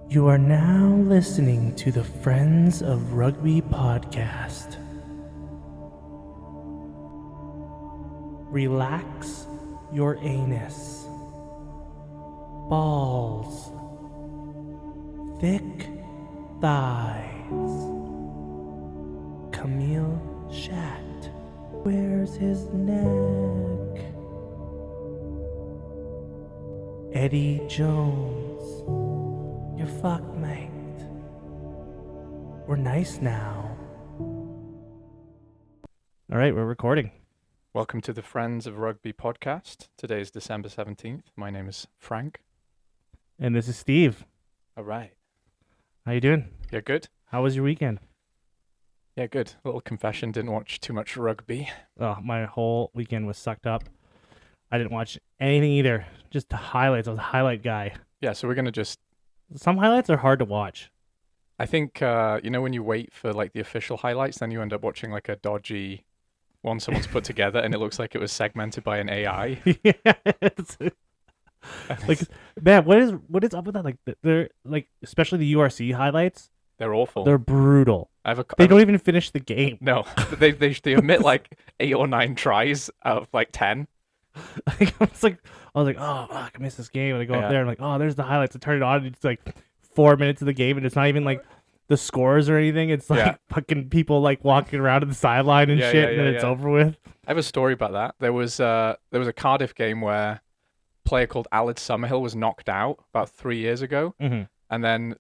You are now listening to the Friends of Rugby podcast. Relax your anus. Balls. Thick thighs. Camille Shat. Where's his neck? Eddie Jones. You're fucked, mate. We're nice now. All right, we're recording. Welcome to the Friends of Rugby podcast. Today is December 17th. My name is Frank. And this is Steve. All right. How you doing? Yeah, good? How was your weekend? Yeah, good. Little confession, didn't watch too much rugby. Oh, my whole weekend was sucked up. I didn't watch anything either. Just the highlights. I was a highlight guy. Yeah, so we're going to just... Some highlights are hard to watch. I think, when you wait for like the official highlights, then you end up watching like a dodgy one someone's put together and it looks like it was segmented by an AI. Yes. Like, man, what is up with that? Like, they're like, especially the URC highlights. They're awful. They're brutal. They don't even finish the game. No, they omit like 8 or 9 tries out of like 10. I was like, oh fuck, I missed this game. And I go up there and like, oh, there's the highlights. I turn it on and it's like 4 minutes of the game and it's not even like the scores or anything. It's like fucking people like walking around to the sideline and shit, and then it's over with. I have a story about that. There was a Cardiff game where a player called Aled Summerhill was knocked out about 3 years ago. Mm-hmm. And then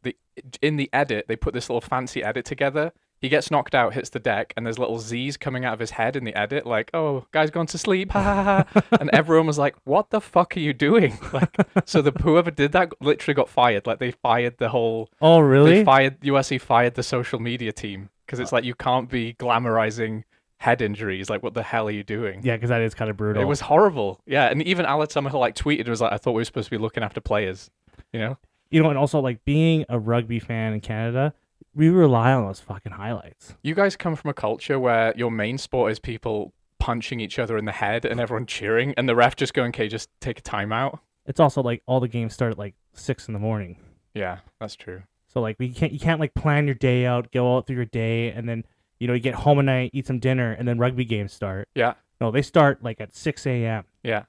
in the edit, they put this little fancy edit together. He gets knocked out, hits the deck, and there's little Z's coming out of his head in the edit, like, "Oh, guy's gone to sleep," ha ha ha. And everyone was like, "What the fuck are you doing?" Like, so whoever did that literally got fired. Like, they fired the whole. Oh, really? USC fired the social media team because it's like you can't be glamorizing head injuries. Like, what the hell are you doing? Yeah, because that is kind of brutal. It was horrible. Yeah, and even Alex Summerhill like tweeted, was like, "I thought we were supposed to be looking after players," you know. And also like being a rugby fan in Canada, we rely on those fucking highlights. You guys come from a culture where your main sport is people punching each other in the head and everyone cheering, and the ref just going, "Okay, just take a timeout." It's also like all the games start at like 6 a.m. Yeah, that's true. So like you can't like plan your day out, go out through your day, and then you get home at night, eat some dinner, and then rugby games start. Yeah. No, they start like at 6 a.m. Yeah.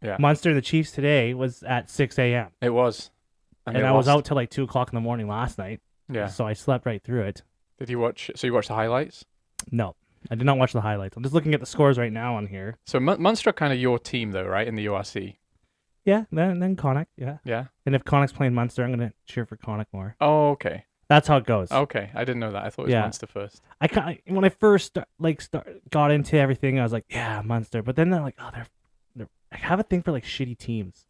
Yeah. Munster and the Chiefs today was at 6 a.m. It was. And I was out till like 2 o'clock in the morning last night. Yeah. So I slept right through it. Did you watch? So you watched the highlights? No, I did not watch the highlights. I'm just looking at the scores right now on here. So Munster are kind of your team though, right? In the URC. Yeah, then Connacht, yeah. Yeah. And if Connacht's playing Munster, I'm going to cheer for Connacht more. Oh, okay. That's how it goes. Okay, I didn't know that. I thought it was Munster first. When I first got into everything, I was like, yeah, Munster. But then they're like, oh, they're I have a thing for like shitty teams,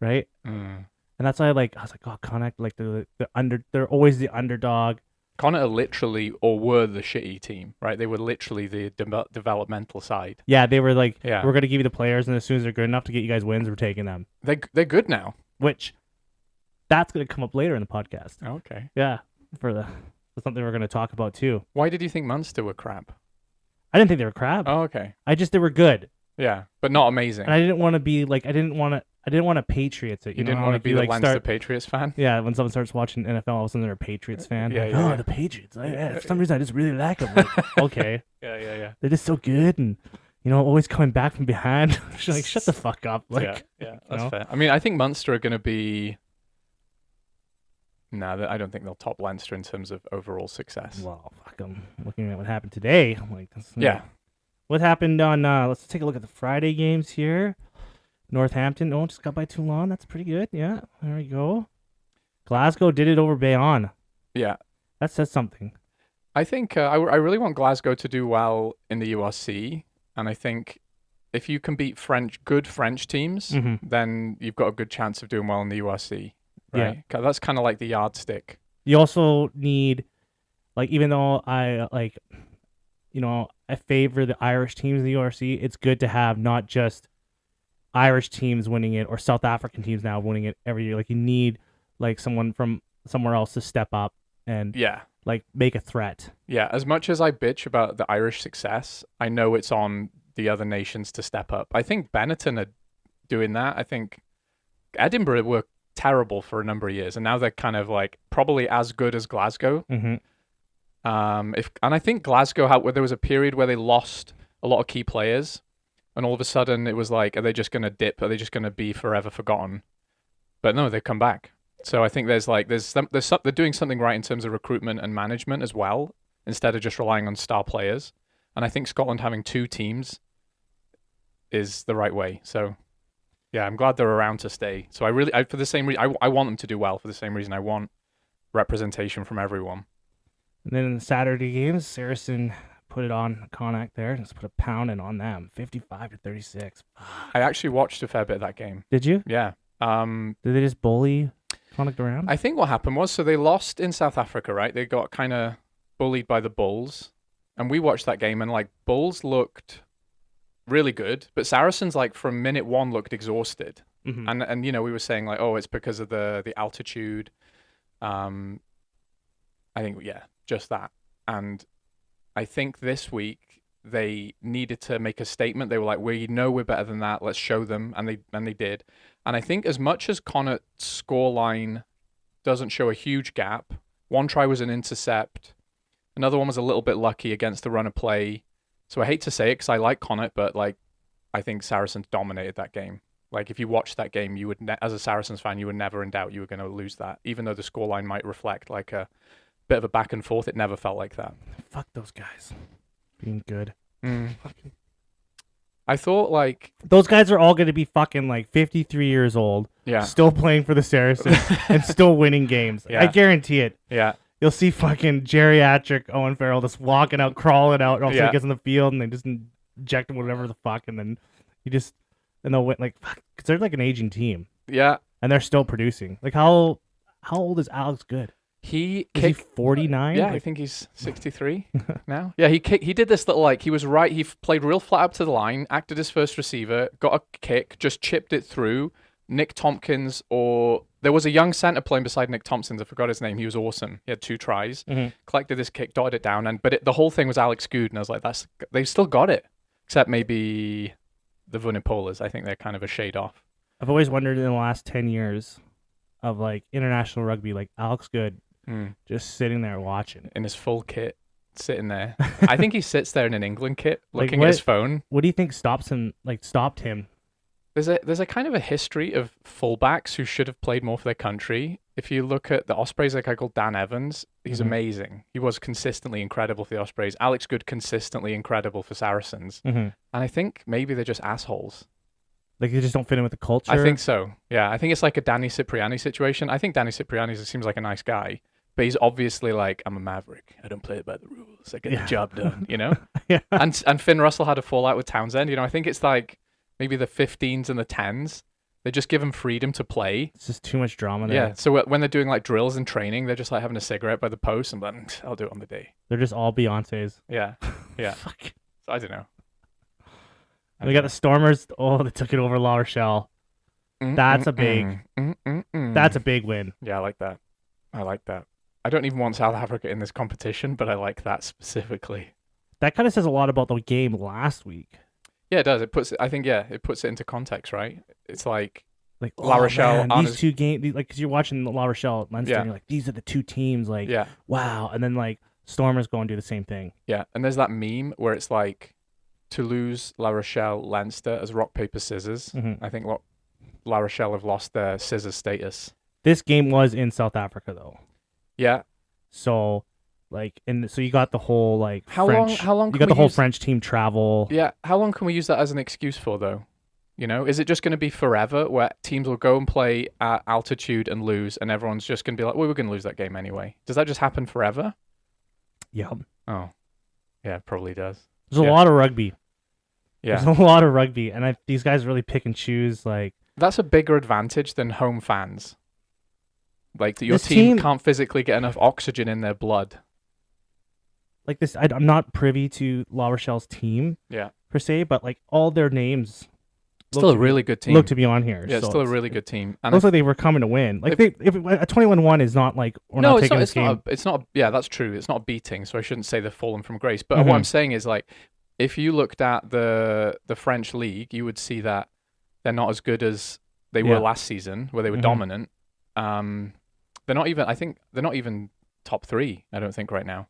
right? Mm. And that's why I was like, oh, Connacht, like they're always the underdog. Connacht are literally, or were the shitty team, right? They were literally the developmental side. Yeah, they were like, we're going to give you the players, and as soon as they're good enough to get you guys wins, we're taking them. They're good now. Which, that's going to come up later in the podcast. Okay. Yeah, for something we're going to talk about too. Why did you think Munster were crap? I didn't think they were crap. Oh, okay. They were good. Yeah, but not amazing. And I didn't want to be like, I didn't want to Patriots it. You didn't want to be the Leinster Patriots fan? Yeah, when someone starts watching NFL, all of a sudden they're a Patriots fan. Yeah. The Patriots. For some reason, I just really like them. Like, okay. Yeah. They're just so good and, always coming back from behind. Like, shut the fuck up. Like, yeah, that's fair. I mean, I think Munster are going to be... No, I don't think they'll top Leinster in terms of overall success. Well, fuck them. Looking at what happened today, I'm like... Yeah. What happened on... let's take a look at the Friday games here. Northampton, just got by Toulon. That's pretty good. Yeah, there we go. Glasgow did it over Bayonne. Yeah. That says something. I think I really want Glasgow to do well in the URC. And I think if you can beat good French teams, then you've got a good chance of doing well in the URC. Right? Yeah. That's kind of like the yardstick. You also need, even though I, I favor the Irish teams in the URC, it's good to have not just Irish teams winning it or South African teams now winning it every year. Like, you need someone from somewhere else to step up and make a threat. Yeah, as much as I bitch about the Irish success, I know it's on the other nations to step up. I think Benetton are doing that. I think Edinburgh were terrible for a number of years, and now they're kind of like probably as good as Glasgow. Mm-hmm. And I think Glasgow where there was a period where they lost a lot of key players, and all of a sudden it was like, are they just going to dip? Are they just going to be forever forgotten? But no, they've come back. So I think they're doing something right in terms of recruitment and management as well, instead of just relying on star players. And I think Scotland having 2 teams is the right way. So yeah, I'm glad they're around to stay. So for the same reason, I want them to do well. For the same reason, I want representation from everyone. And then in the Saturday games, Saracen put it on Connacht there. Just put a pounding on them, 55-36. I actually watched a fair bit of that game. Did you? Yeah. Did they just bully Connacht around? I think what happened was, so they lost in South Africa, right? They got kind of bullied by the Bulls. And we watched that game, and like Bulls looked really good, but Saracens like from minute 1 looked exhausted. Mm-hmm. And you know, we were saying like, oh, it's because of the altitude. I think just that. And I think this week they needed to make a statement. They were like, we know we're better than that. Let's show them, and they did. And I think as much as Connacht's scoreline doesn't show a huge gap, one try was an intercept. Another one was a little bit lucky against the run of play. So I hate to say it because I like Connacht, but like I think Saracens dominated that game. Like if you watched that game, you would, as a Saracens fan, you were never in doubt you were going to lose that. Even though the scoreline might reflect like a bit of a back and forth, it never felt like that. Fuck those guys being good. I thought like those guys are all going to be fucking like 53 years old, still playing for the Saracens and still winning games. I guarantee it. Yeah. You'll see fucking geriatric Owen Farrell just walking out, crawling out, and he gets in the field and they just inject him whatever the fuck, and then they'll win like fuck, because they're like an aging team. Yeah. And they're still producing. Like how old is Alex Good? Is he 49? Yeah, I think he's 63 now. Yeah, he did this little like he was right. He played real flat up to the line, acted as first receiver, got a kick, just chipped it through. Nick Tompkins, or there was a young centre playing beside Nick Thompson. I forgot his name. He was awesome. He had 2 tries, collected this kick, dotted it down, the whole thing was Alex Good, and I was like, they've still got it, except maybe the Vunipolas. I think they're kind of a shade off. I've always wondered in the last 10 years of like international rugby, like Alex Good just sitting there watching in his full kit, sitting there. I think he sits there in an England kit, looking at his phone. What do you think stopped him? There's a kind of a history of fullbacks who should have played more for their country. If you look at the Ospreys, a guy called Dan Evans, he's amazing. He was consistently incredible for the Ospreys. Alex Good, consistently incredible for Saracens. And I think maybe they're just assholes. Like they just don't fit in with the culture? I think so. Yeah, I think it's like a Danny Cipriani situation. I think Danny Cipriani seems like a nice guy, but he's obviously like, I'm a maverick. I don't play it by the rules. I get the job done, you know? And Finn Russell had a fallout with Townsend. You know, I think it's like maybe the 15s and the 10s. They just give them freedom to play. It's just too much drama there. Yeah, so when they're doing like drills and training, they're just like having a cigarette by the post and like, I'll do it on the day. They're just all Beyonces. Yeah, yeah. Fuck. So I don't know. We got the Stormers. Oh, they took it over La Rochelle. That's a big win. Yeah, I like that. I don't even want South Africa in this competition, but I like that specifically. That kind of says a lot about the game last week. Yeah, it does. It puts it into context, right? It's like La Rochelle. Man, these two games, like, because you're watching La Rochelle, Leinster, and you're like, these are the two teams, like, wow. And then like Stormers go and do the same thing. Yeah, and there's that meme where it's like Toulouse, La Rochelle, Leinster as rock paper scissors. I think La Rochelle have lost their scissors status. This game was in South Africa though. Yeah. So. Like, and so you got the whole like how French. long you got the whole French team travel. Yeah. How long can we use that as an excuse for though? You know, is it just going to be forever where teams will go and play at altitude and lose, and everyone's just going to be like, well, we're going to lose that game anyway? Does that just happen forever? Yeah. Oh, yeah, it probably does. There's a lot of rugby. Yeah. There's a lot of rugby, and these guys really pick and choose. Like, that's a bigger advantage than home fans. Like your team can't physically get enough oxygen in their blood. Like this, I'm not privy to La Rochelle's team, per se, but like all their names, still a really good team. Look to be on here. Yeah, so it's still a really good team. And looks like they were coming to win. Like if a 21-1 is not like we're not taking this game. It's not. Yeah, that's true. It's not a beating, so I shouldn't say they've fallen from grace. But what I'm saying is like, if you looked at the French league, you would see that they're not as good as they were last season, where they were dominant. They're not even. I think they're not even top 3. I don't think right now.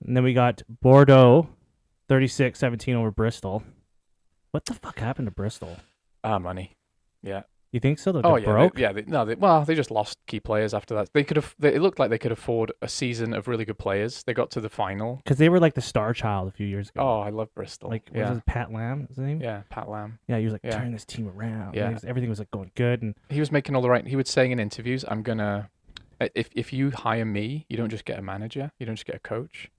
And then we got Bordeaux, 36-17 over Bristol. What the fuck happened to Bristol? Money. Yeah. You think so? They Oh yeah, broke? they just lost key players after that. They could have. It looked like they could afford a season of really good players. They got to the final. Because they were like the star child a few years ago. Oh, I love Bristol. Like, was it Pat Lam? His name? Yeah, Pat Lam. Yeah, he was like Yeah. turning this team around. Yeah. Everything was like going good, and He was making all the right. He was saying in interviews, "I'm gonna. If you hire me, you don't just get a manager. You don't just get a coach.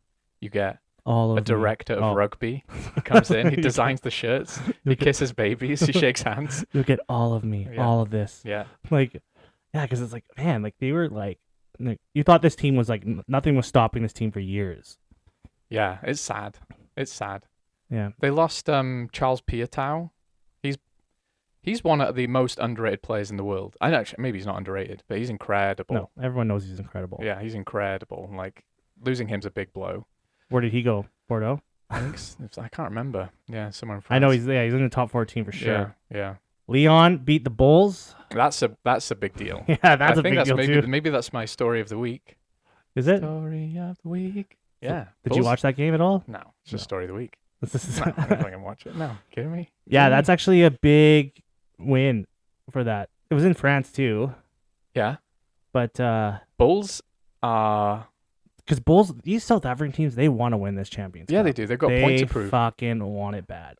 You get all of a director me. of rugby. He comes in. He designs the shirts. He kisses babies. He shakes hands. You'll get all of me. Yeah. All of this. Yeah. Like, yeah, because it's like, man, like they were like you thought this team was like nothing was stopping this team for years. Yeah. It's sad. It's sad. Yeah. They lost Charles Piatow. He's one of the most underrated players in the world. I know, actually, maybe he's not underrated, but he's incredible. No, everyone knows he's incredible. Yeah, he's incredible. Like losing him's a big blow. Where did he go? Bordeaux? I think I can't remember. Yeah, somewhere in France. I know he's in the top 14 for sure. Yeah. Leon beat the Bulls. That's a big deal. Yeah, that's a big deal too. Maybe that's my story of the week. Is it? Story of the week. Yeah. Did you watch that game at all? No, it's just story of the week. No, I'm not gonna watch it. No, kidding me? Yeah, that's actually a big win for that. It was in France too. Yeah. But Bulls are because Bulls, these South African teams, they want to win this championship. Yeah, they do. They've got a point to prove. They fucking want it bad.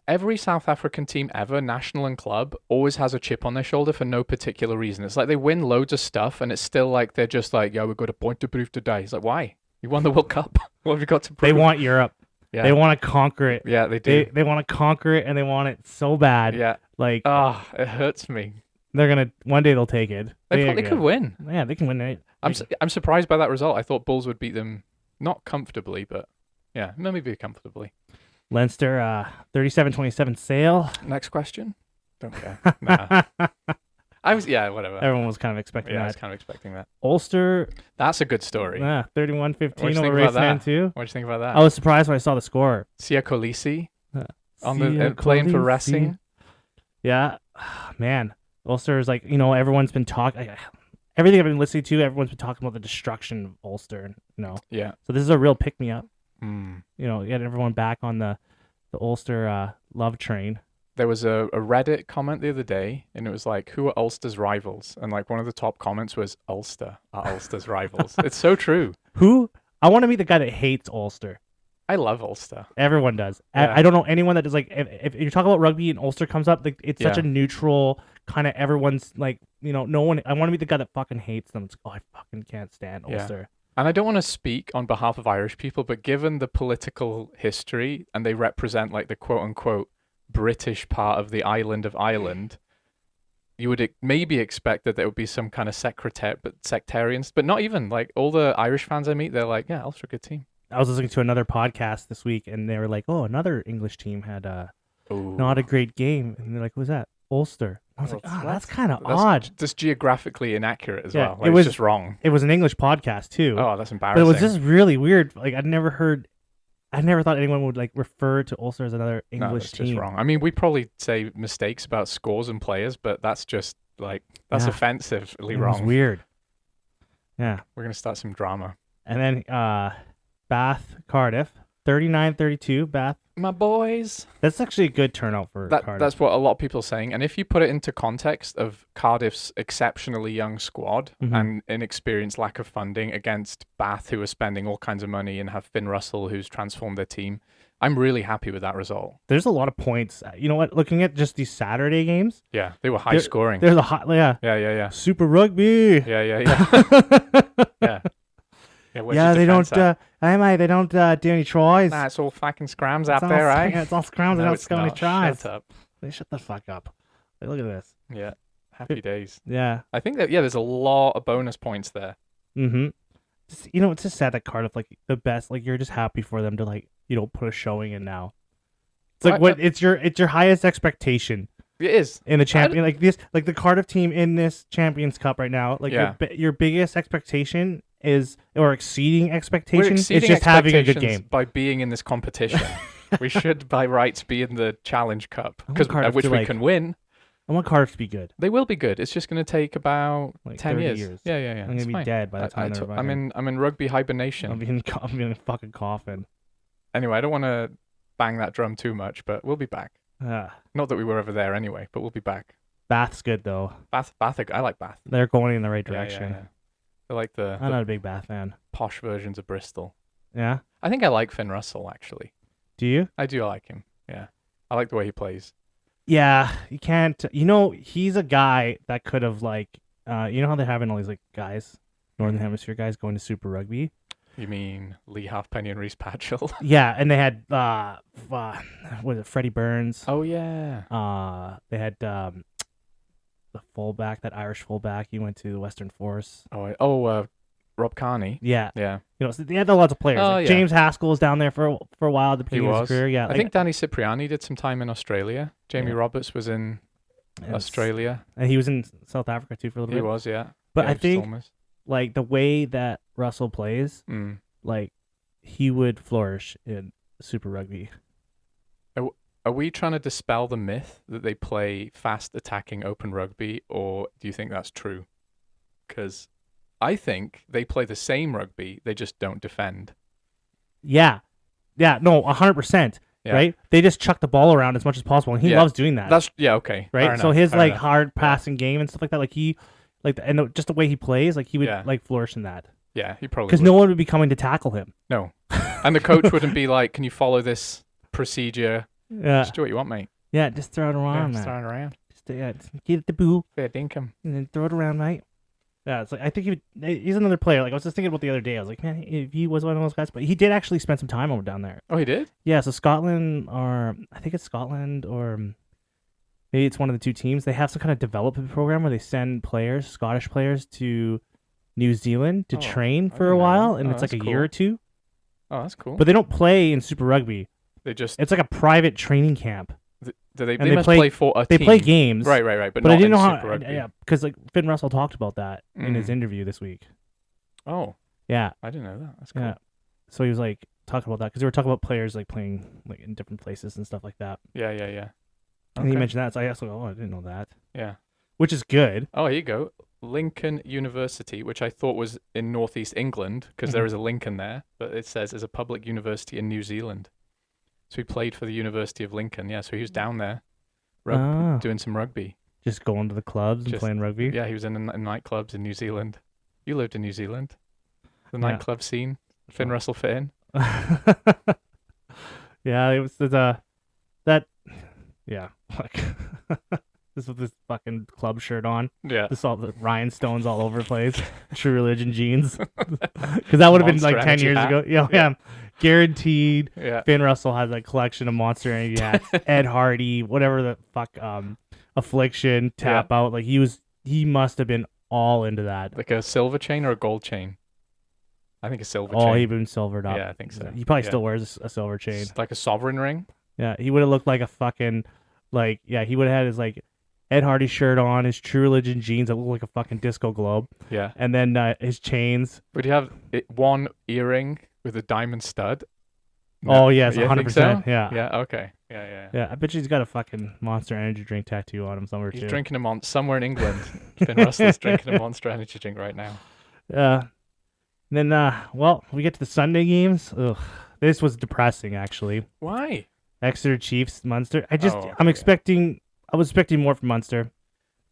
Every South African team ever, national and club, always has a chip on their shoulder for no particular reason. It's like they win loads of stuff, and it's still like they're just like, yeah, we've got a point to prove today. It's like, why? You won the World Cup. What have you got to prove? They want Europe. Yeah. They want to conquer it. Yeah, they do. They want to conquer it, and they want it so bad. Yeah. Like, it hurts me. They're gonna one day they'll take it. They could win. Yeah, they can win it. I'm surprised by that result. I thought Bulls would beat them, not comfortably, but yeah, maybe comfortably. Leinster, 37-27 Sale. Next question. Don't care. Nah. Whatever. Everyone was kind of expecting that. I was kind of expecting that. Ulster. That's a good story. 31-15 over Raceland too. What do you think about that? I was surprised when I saw the score. Sia Kolisi playing for Racing. Yeah, man. Ulster is like, everyone's been talking. Everything I've been listening to, everyone's been talking about the destruction of Ulster. Yeah. So this is a real pick me up. Mm. Get everyone back on the Ulster love train. There was a Reddit comment the other day, and it was like, who are Ulster's rivals? And like one of the top comments was, Ulster are Ulster's rivals. It's so true. Who? I want to meet the guy that hates Ulster. I love Ulster. Everyone does. Yeah. I don't know anyone that does. Like, if you're talking about rugby and Ulster comes up, like, it's such a neutral kind of, everyone's like, no one. I want to meet the guy that fucking hates them. It's I fucking can't stand Ulster. And I don't want to speak on behalf of Irish people, but given the political history, and they represent like the quote unquote British part of the island of Ireland, you would maybe expect that there would be some kind of sectarians, but not even. Like all the Irish fans I meet, they're like, yeah, Ulster, good team. I was listening to another podcast this week, and they were like, "Oh, another English team had not a great game," and they're like, "Who's that? Ulster." I was like, "That's kind of odd." Just geographically inaccurate as well. Like, it was just wrong. It was an English podcast too. Oh, that's embarrassing. But it was just really weird. Like I never thought anyone would like refer to Ulster as another English team. Just wrong. I mean, we probably say mistakes about scores and players, but that's just like offensively wrong. It's weird. Yeah, we're gonna start some drama. And then Bath, Cardiff, 39-32, Bath. My boys. That's actually a good turnout for Cardiff. That's what a lot of people are saying. And if you put it into context of Cardiff's exceptionally young squad and inexperienced lack of funding against Bath, who are spending all kinds of money, and have Finn Russell, who's transformed their team, I'm really happy with that result. There's a lot of points. You know what? Looking at just these Saturday games. Yeah, they were high scoring. There's a hot, Yeah. Super Rugby. Yeah. Yeah, they don't. They don't do any tries. Nah, it's all fucking scrams out there, right? Yeah, it's all scrams. They don't score any tries. Shut up. They shut the fuck up. Like, look at this. Yeah, happy days. Yeah, I think that there's a lot of bonus points there. Mm-hmm. It's just sad that Cardiff, like the best, like you're just happy for them to like put a showing in now. It's like it's your highest expectation. It is in the champion like the Cardiff team in this Champions Cup right now. Like your biggest expectation is, or exceeding expectations, is just having a good game by being in this competition. We should by rights be in the Challenge Cup, which we can win. I want Cardiff to be good. They will be good. It's just going to take about Like 10 30 years. years. Yeah, yeah, yeah. I'm It's gonna be fine. dead by the time they're fucking. I'm in rugby hibernation. I'm in a fucking coffin. Anyway, I don't want to bang that drum too much, but we'll be back. Not that we were ever there anyway, but we'll be back. Bath's good though. Bath, I like Bath. They're going in the right Yeah, direction. yeah. They're like I'm the not a big Bath fan. posh versions of Bristol. Yeah. I think I like Finn Russell actually. Do you? I do like him. Yeah, I like the way he plays. Yeah, you can't. He's a guy that could have like, how they're having all these like guys, Northern Hemisphere guys going to Super Rugby. You mean Lee Halfpenny and Reece Patchell? Yeah, and they had was it Freddie Burns? Oh yeah. They had the fullback, that Irish fullback. He went to the Western Force. Rob Carney. Yeah, Yeah. So they had lots of players. Oh, Like yeah. James Haskell was down there for a while at the He beginning of was. his career. Yeah, I think Danny Cipriani did some time in Australia. Jamie Yeah. Roberts was in Australia. and he was in South Africa too for a little He bit. was, yeah. But Yeah, I James think Thomas. like the way that Russell plays, like he would flourish in Super Rugby. Are we trying to dispel the myth that they play fast attacking open rugby, or do you think that's true? Because I think they play the same rugby, they just don't defend. Yeah, no, 100%. Yeah. Right? They just chuck the ball around as much as possible, and he Yeah. loves doing that. Okay. right. Fair So enough, his fair like enough. hard passing game and stuff like that, like just the way he plays, like he would Yeah. like flourish in that. Yeah, he probably Because would. no one would be coming to tackle him. No. And the coach wouldn't be like, can you follow this procedure? Yeah, Just do what you want, mate. yeah, just throw it around, Just man. throw it around. Just get it the boo Fair dinkum. and then throw it around, mate. Yeah, it's like I think he's another player. Like I was just thinking about the other day. I was like, man, if he was one of those guys, but he did actually spend some time over down there. Oh, he did? Yeah, so Scotland, or I think it's Scotland, or maybe it's one of the two teams. They have some kind of development program where they send players, Scottish players, to New Zealand to Oh, train I for a didn't know while, that. and Oh, it's like that's a year cool. or two. Oh, that's cool. But they don't play in Super Rugby. They just It's like a private training camp. they they must play- play for a They team. play games, Right, but But not I didn't know in how. Super Rugby. Yeah, because like Finn Russell talked about that in his interview this week. Oh, Yeah, I didn't know that. That's cool. yeah. So he was like talking about that because they were talking about players like playing like in different places and stuff like that. Yeah. And he Okay. mentioned that, so I asked, oh, I didn't know that, Yeah. which is good. Oh, here you go. Lincoln University, which I thought was in Northeast England because there is a Lincoln there, but it says is a public university in New Zealand. So he played for the University of Lincoln. Yeah, so he was down there doing some rugby. Just going to the clubs and Just- playing rugby. Yeah, he was in nightclubs in New Zealand. You lived in New Zealand. The Yeah. nightclub scene. Finn Russell fit in. Yeah, it was that. Yeah, like this with this fucking club shirt on. Yeah. This all the rhinestones all over the place. True Religion jeans. Because that would have been Monster like 10 Energy years hat. ago. Yeah. Guaranteed. Yeah. Finn Russell has a collection of Monster Energy hats. Ed Hardy, whatever the fuck, Affliction, Tap Out. Like he must have been all into that. Like a silver chain or a gold chain? I think a silver Oh, chain. he'd been silvered up. Yeah, I think so. He probably Yeah. still wears a silver chain. It's like a sovereign ring. Yeah, he would have looked like a fucking he would have had his like Ed Hardy shirt on, his True Religion jeans that look like a fucking disco globe, Yeah. and then his chains. Would you have one earring with a diamond stud? Oh yes, You think 100%. so? Yeah. Yeah, okay. Yeah. Yeah, I bet you he's got a fucking Monster Energy drink tattoo on him somewhere He's too. drinking somewhere in England. Finn Russell's drinking a Monster Energy drink right now. Then we get to the Sunday games. Ugh, this was depressing actually. Why? Exeter Chiefs, Munster. I was expecting more from Munster.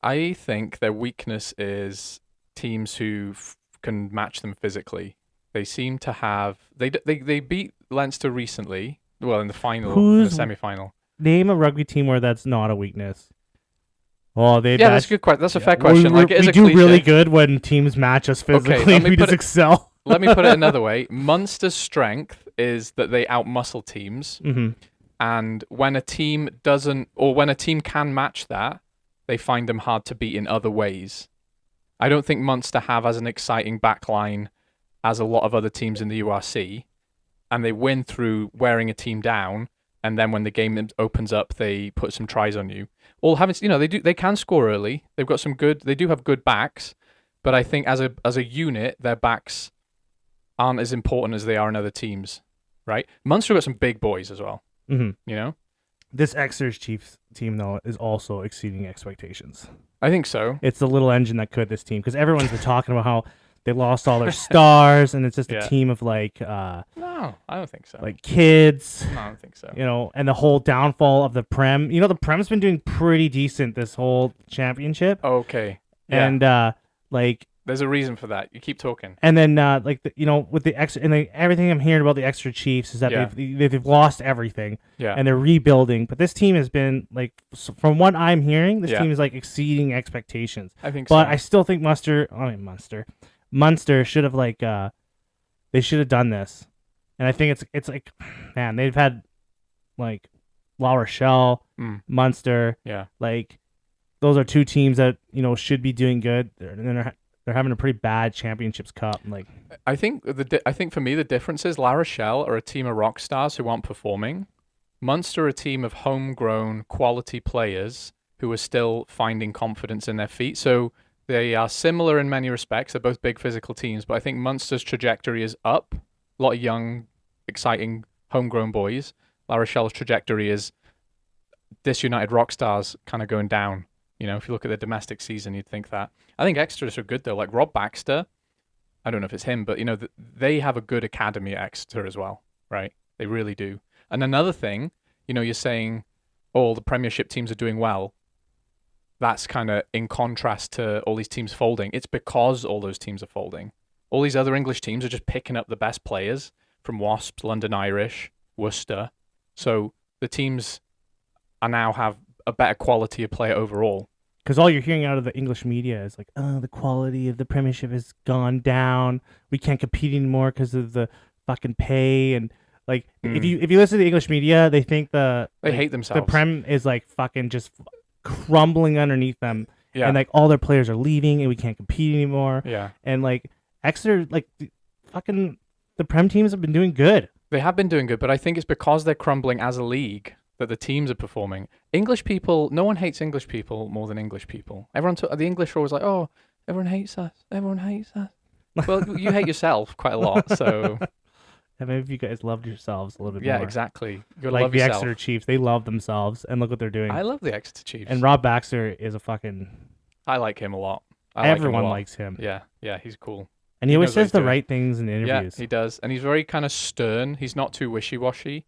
I think their weakness is teams who can match them physically. They seem to have they beat Leinster recently. Well, in the final, in the semi-final. Name a rugby team where that's not a weakness. Oh, That's a good question. That's a fair question. Like, it is we a do cliche. really good when teams match us physically. let me We put just it- excel. Let me put it another way. Munster's strength is that they outmuscle teams. Mm-hmm. And when a team doesn't, or when a team can match that, they find them hard to beat in other ways. I don't think Munster have as an exciting backline as a lot of other teams in the URC, and they win through wearing a team down. And then when the game opens up, they put some tries on you. All having, they can score early. They've got they do have good backs, but I think as a unit, their backs aren't as important as they are in other teams, right? Munster got some big boys as well. Mm-hmm. You know, This Exeter's Chiefs team though is also exceeding expectations. I think so. It's the little engine that could this team because everyone's been talking about how they lost all their stars and it's just a Yeah. team of like No, I don't think so. like kids, No, I don't think so. you know, and the whole downfall of the Prem. You know, the Prem's been doing pretty decent this whole championship, Okay. Yeah. and like. There's a reason for that. You keep talking. And then, like you know, with the extra and everything I'm hearing about the Exeter Chiefs is that Yeah. they've lost everything, Yeah. and they're rebuilding. But this team has been like, from what I'm hearing, this Yeah. team is like exceeding expectations. I think But so. I still think Munster should have like, they should have done this, and I think it's like, man, they've had like La Rochelle, Mm. Munster, Yeah. like those are two teams that you know should be doing good. They're having a pretty bad Championships Cup. Like, I think I think for me the difference is La Rochelle are a team of rock stars who aren't performing. Munster are a team of homegrown quality players who are still finding confidence in their feet. So they are similar in many respects. They're both big physical teams, but I think Munster's trajectory is up. A lot of young, exciting homegrown boys. La Rochelle's trajectory is disunited rock stars kind of going down. You know, if you look at the domestic season, you'd think that. I think Exeter's are good though. Like Rob Baxter, I don't know if it's him, but you know, they have a good academy at Exeter as well, right? They really do. And another thing, you know, you're saying all the Premiership teams are doing well. That's kind of in contrast to all these teams folding. It's because all those teams are folding. All these other English teams are just picking up the best players from Wasps, London Irish, Worcester. So the teams are now have a better quality of player overall. because all you're hearing out of the English media is like, oh, the quality of the Premiership has gone down. We can't compete anymore because of the fucking pay and like if you listen to the English media, they think They like, hate themselves. the Prem is like fucking just crumbling underneath them, Yeah. and like all their players are leaving and we can't compete anymore. Yeah. And like Exeter, like the Prem teams have been doing good. They have been doing good, but I think it's because they're crumbling as a league that the teams are performing. English people, no one hates English people more than English people. The English are always like, oh, everyone hates us. Everyone hates us. Well, you hate yourself quite a lot, so And maybe you guys loved yourselves a little bit yeah, more. exactly. You gotta Like love the yourself. Exeter Chiefs, they love themselves, and look what they're doing. I love the Exeter Chiefs. And Rob Baxter is a fucking. I like him a lot. I like him a Everyone lot. likes him, Yeah, he's cool. and he He always knows what says he's the doing. right things in Yeah, interviews. he does, and he's very kind of stern. He's not too wishy-washy.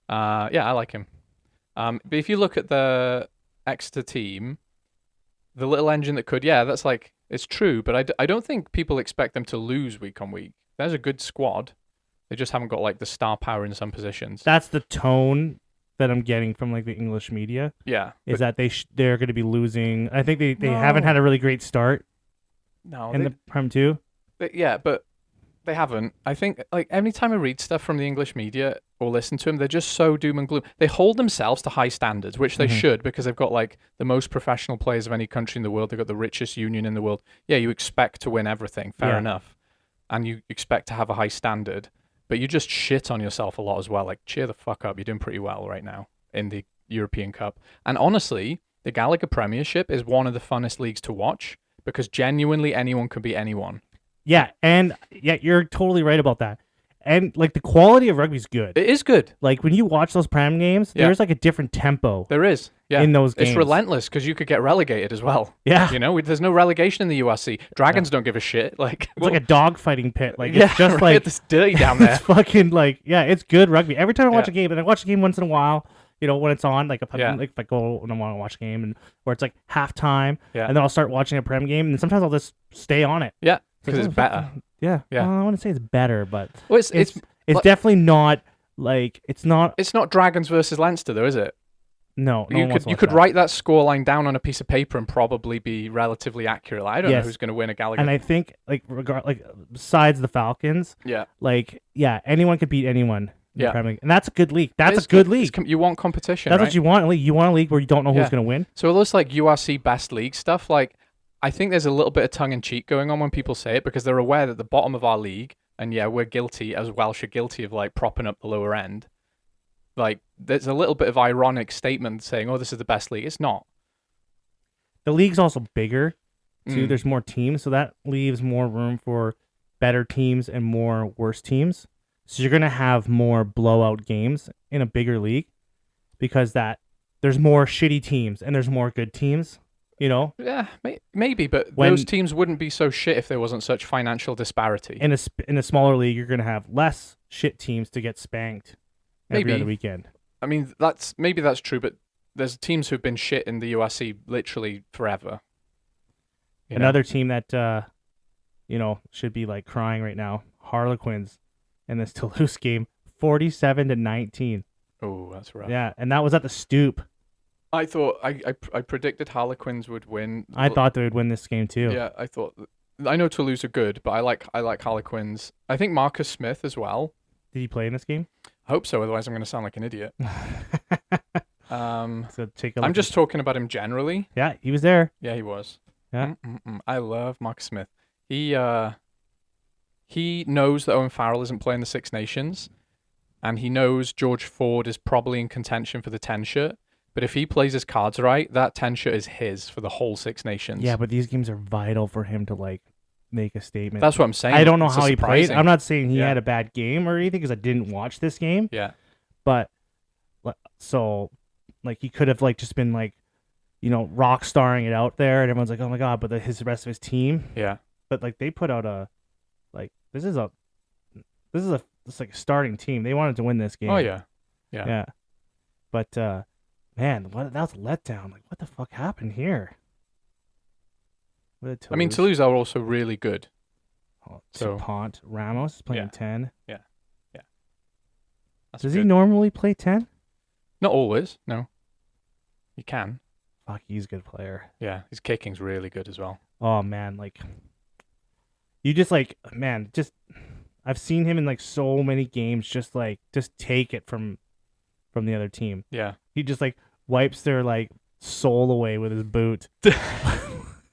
Yeah, I like him. But if you look at the Exeter team, the little engine that could, yeah, that's like it's true. But I don't think people expect them to lose week on week. There's a good squad. They just haven't got like the star power in some positions. That's the tone that I'm getting from like the English media Yeah, is that they're going to be losing. I think they No. haven't had a really great start no, in the Prem too. yeah, but they haven't. I think like every time I read stuff from the English media or listen to them, they're just so doom and gloom. They hold themselves to high standards, which they Mhm. should because they've got like the most professional players of any country in the world. They've got the richest union in the world. Yeah, you expect to win everything, fair Yeah. enough, and you expect to have a high standard, but you just shit on yourself a lot as well. Like cheer the fuck up, you're doing pretty well right now in the European Cup. And honestly, the Gallagher Premiership is one of the funnest leagues to watch because genuinely anyone can beat anyone. Yeah, and yeah, you're totally right about that. And like the quality of rugby is good. It is good. Like when you watch those Prem games, Yeah. there's like a different tempo There is. Yeah. in those games. It's relentless because you could get relegated as well. Yeah, You know, there's no relegation in the URC. Dragons don't give a shit. Like it's like a dog fighting pit. Like yeah, it's just right, like it's dirty down there. it's fucking like yeah, it's good rugby. Every time I watch Yeah. a game, and I watch a game once in a while, you know, when it's on, like Yeah. if I go and I want to watch a game, and where it's like halftime, Yeah. and then I'll start watching a Prem game, and sometimes I'll just stay on it. Yeah, So because it's better. fucking- Yeah, Yeah. Well, I want to say it's better, but Well, it's it's like- definitely not like it's not. it's not Dragons versus Leinster though, is it? No, no you one wants to could watch that. write that scoreline down on a piece of paper and probably be relatively accurate. Like, I don't know Yes. who's going to win a Gallagher. And I think like besides the Falcons, yeah, like yeah, anyone could beat anyone. In Yeah. the Premier League. And that's a good league. That's It's a good com- it's league. com- you want competition, That's right? what you want in a league. You want a league where you don't know Yeah. who's going to win. So all those like URC best league stuff, like I think there's a little bit of tongue in cheek going on when people say it because they're aware that the bottom of our league, and yeah, we're guilty as Welsh are guilty of like propping up the lower end. Like there's a little bit of ironic statement saying, "Oh, this is the best league." It's not. The league's also bigger too. Mm. There's more teams, so that leaves more room for better teams and more worse teams. So you're gonna have more blowout games in a bigger league because that there's more shitty teams and there's more good teams. You know, Yeah, maybe, but those when teams wouldn't be so shit if there wasn't such financial disparity. in a smaller league, you're gonna have less shit teams to get spanked every other Maybe. weekend. I mean, maybe that's true, but there's teams who've been shit in the USC literally forever. You know? Another team that should be like crying right now, Harlequins, in this Toulouse game, 47-19. Oh, that's rough. Yeah, and that was at the Stoop. I thought I predicted Harlequins would win. I thought they would win this game too. Yeah, I thought. I know Toulouse are good, but I like Harlequins. I think Marcus Smith as well. Did he play in this game? I hope so. Otherwise, I'm going to sound like an idiot. So take a look. I'm just talking about him generally. Yeah, he was there. Yeah, he was. Yeah. I love Marcus Smith. He knows that Owen Farrell isn't playing the Six Nations, and he knows George Ford is probably in contention for the 10 shirt. But if he plays his cards right, that 10 shirt is his for the whole Six Nations. Yeah, but these games are vital for him to like make a statement. That's what I'm saying. I don't know It's how he played. surprising. I'm not saying he Yeah. had a bad game or anything because I didn't watch this game. Yeah. But so like he could have like just been like, rock starring it out there, and everyone's like, oh my god, but his rest of his team. Yeah. But like they put out this is like a starting team. They wanted to win this game. Oh yeah. Yeah. Yeah. But man, that was a letdown. Like what the fuck happened here? I mean, Toulouse are also really good. So Pont Ramos is playing Yeah. 10. That's Does good. he normally play 10? Not always. No. He can. Fuck, he's a good player. Yeah. His kicking's really good as well. Oh man, like you just like man, just I've seen him in like so many games just take it from the other team. Yeah. He just like wipes their like soul away with his boot.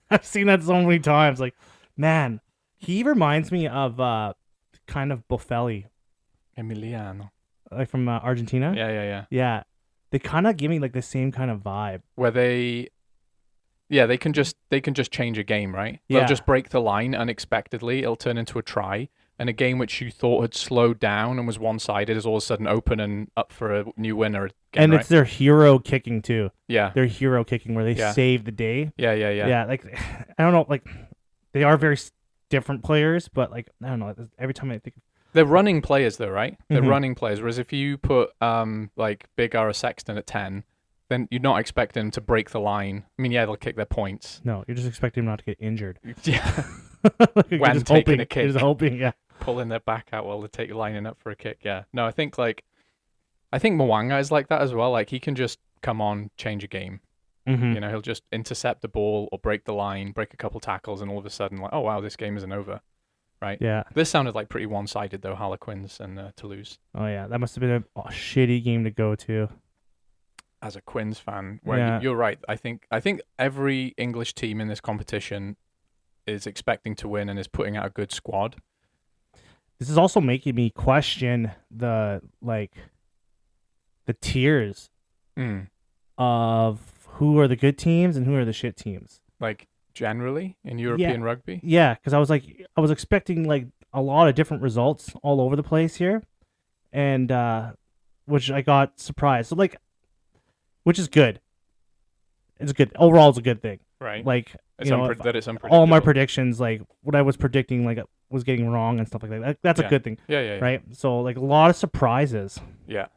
I've seen that so many times. Like, man, he reminds me of kind of Boffelli, Emiliano. like from Argentina. Yeah. Yeah, they kind of give me like the same kind of vibe. Where they can just change a game, right? Yeah. They'll just break the line unexpectedly. It'll turn into a try. And a game which you thought had slowed down and was one-sided is all of a sudden open and up for a new winner again, And right? it's their hero kicking too. Yeah. Their hero kicking where they Yeah. save the day. Yeah. Yeah, like I don't know, like they are very different players, but like I don't know. Every time I think, They're running players though, right? They're Mhm. running players. Whereas if you put like Big R or Sexton at 10, then you're not expecting them to break the line. I mean, yeah, they'll kick their points. no, you're just expecting them not to get injured. Yeah. Like, you're When just taking hoping, a kick. You're just hoping, yeah. Pulling their back out while they take lining up for a kick. Yeah. No, I think Mwanga is like that as well. Like he can just come on, change a game. Mm-hmm. You know, he'll just intercept the ball or break the line, break a couple tackles, and all of a sudden, like, oh wow, this game isn't over. Right. Yeah. This sounded like pretty one-sided though, Harlequins and Toulouse. Oh yeah, that must have been a shitty game to go to. As a Quins fan, where Yeah. you're right. I think every English team in this competition is expecting to win and is putting out a good squad. This is also making me question the tiers of who are the good teams and who are the shit teams. Like generally in European rugby. Yeah, because I was expecting like a lot of different results all over the place here, and which I got surprised. So like, which is good. It's good overall. It's a good thing. Right. Like It's that it's unpredictable. all my predictions, like what I was predicting, like was getting wrong and stuff like that. That's a good thing, Yeah. right? So like a lot of surprises. Yeah.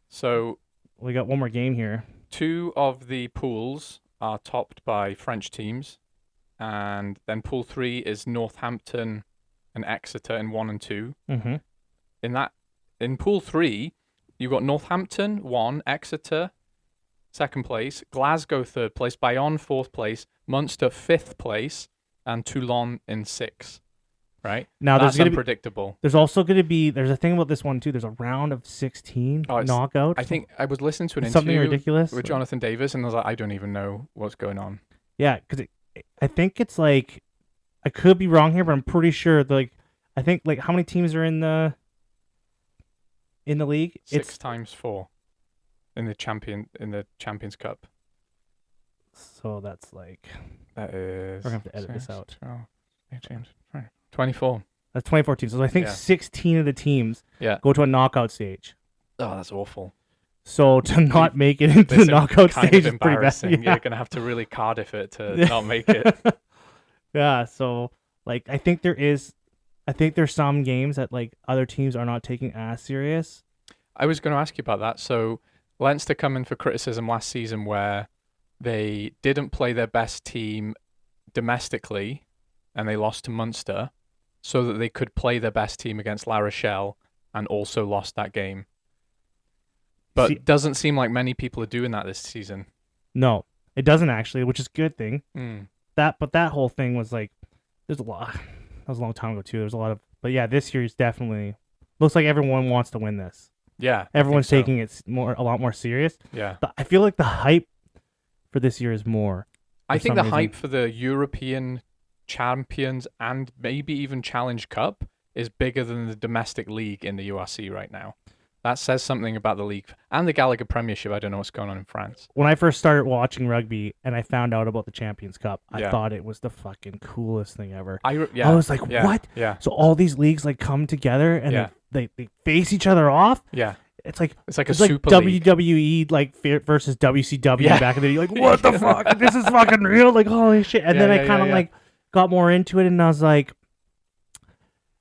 So We got one more game here. 2 of the pools are topped by French teams, and then pool 3 is Northampton and Exeter in 1 and 2. Mm-hmm. In pool 3, you've got Northampton 1, Exeter 2nd place, Glasgow 3rd place, Bayonne 4th place, Munster 5th place, and Toulon in 6th. Right? Now That's there's unpredictable. there's also going to be there's a thing about this one too. There's a round of 16 knockout. I think I was listening to an something interview ridiculous with Jonathan Davis, and I was like, I don't even know what's going on. Yeah, because I think it's like I could be wrong here, but I'm pretty sure I think like how many teams are in the league? 6 times 4 in the Champions Cup. So that's like That is. We're gonna have to edit this out. 12, 18, 20, 24. That's 2014. So I think Yeah. 16 of the teams Yeah. go to a knockout stage. Oh, that's awful. So to not make it into the This knockout kind stage of is pretty bad. embarrassing. You're gonna have to really Cardiff it to Yeah. not make it. Yeah, so like I think there's some games that like other teams are not taking as serious. I was going to ask you about that. So Leinster come in for criticism last season where they didn't play their best team domestically and they lost to Munster so that they could play their best team against La Rochelle and also lost that game. But See, doesn't seem like many people are doing that this season. no, it doesn't actually, which is a good thing. Mm. That whole thing was like there's a lot. That was a long time ago too. There's a lot of, but yeah, this year is definitely looks like everyone wants to win this. Yeah. Everyone's I think so. taking it a lot more serious. Yeah. I feel like the hype for this year is more. I think some the reason. hype for the European champions and maybe even Challenge Cup is bigger than the domestic league in the URC right now. That says something about the league and the Gallagher Premiership. I don't know what's going on in France. When I first started watching rugby and I found out about the Champions Cup, I Yeah. thought it was the fucking coolest thing ever. Yeah, I was like, yeah, what? Yeah, So all these leagues like come together and Yeah. they face each other off. yeah. It's like It's like a it's like super league. WWE like versus WCW Yeah. back in the day. You're like, what the fuck? This is fucking real. Like, holy shit. And Yeah, then yeah, I kind of yeah. like got more into it and I was like,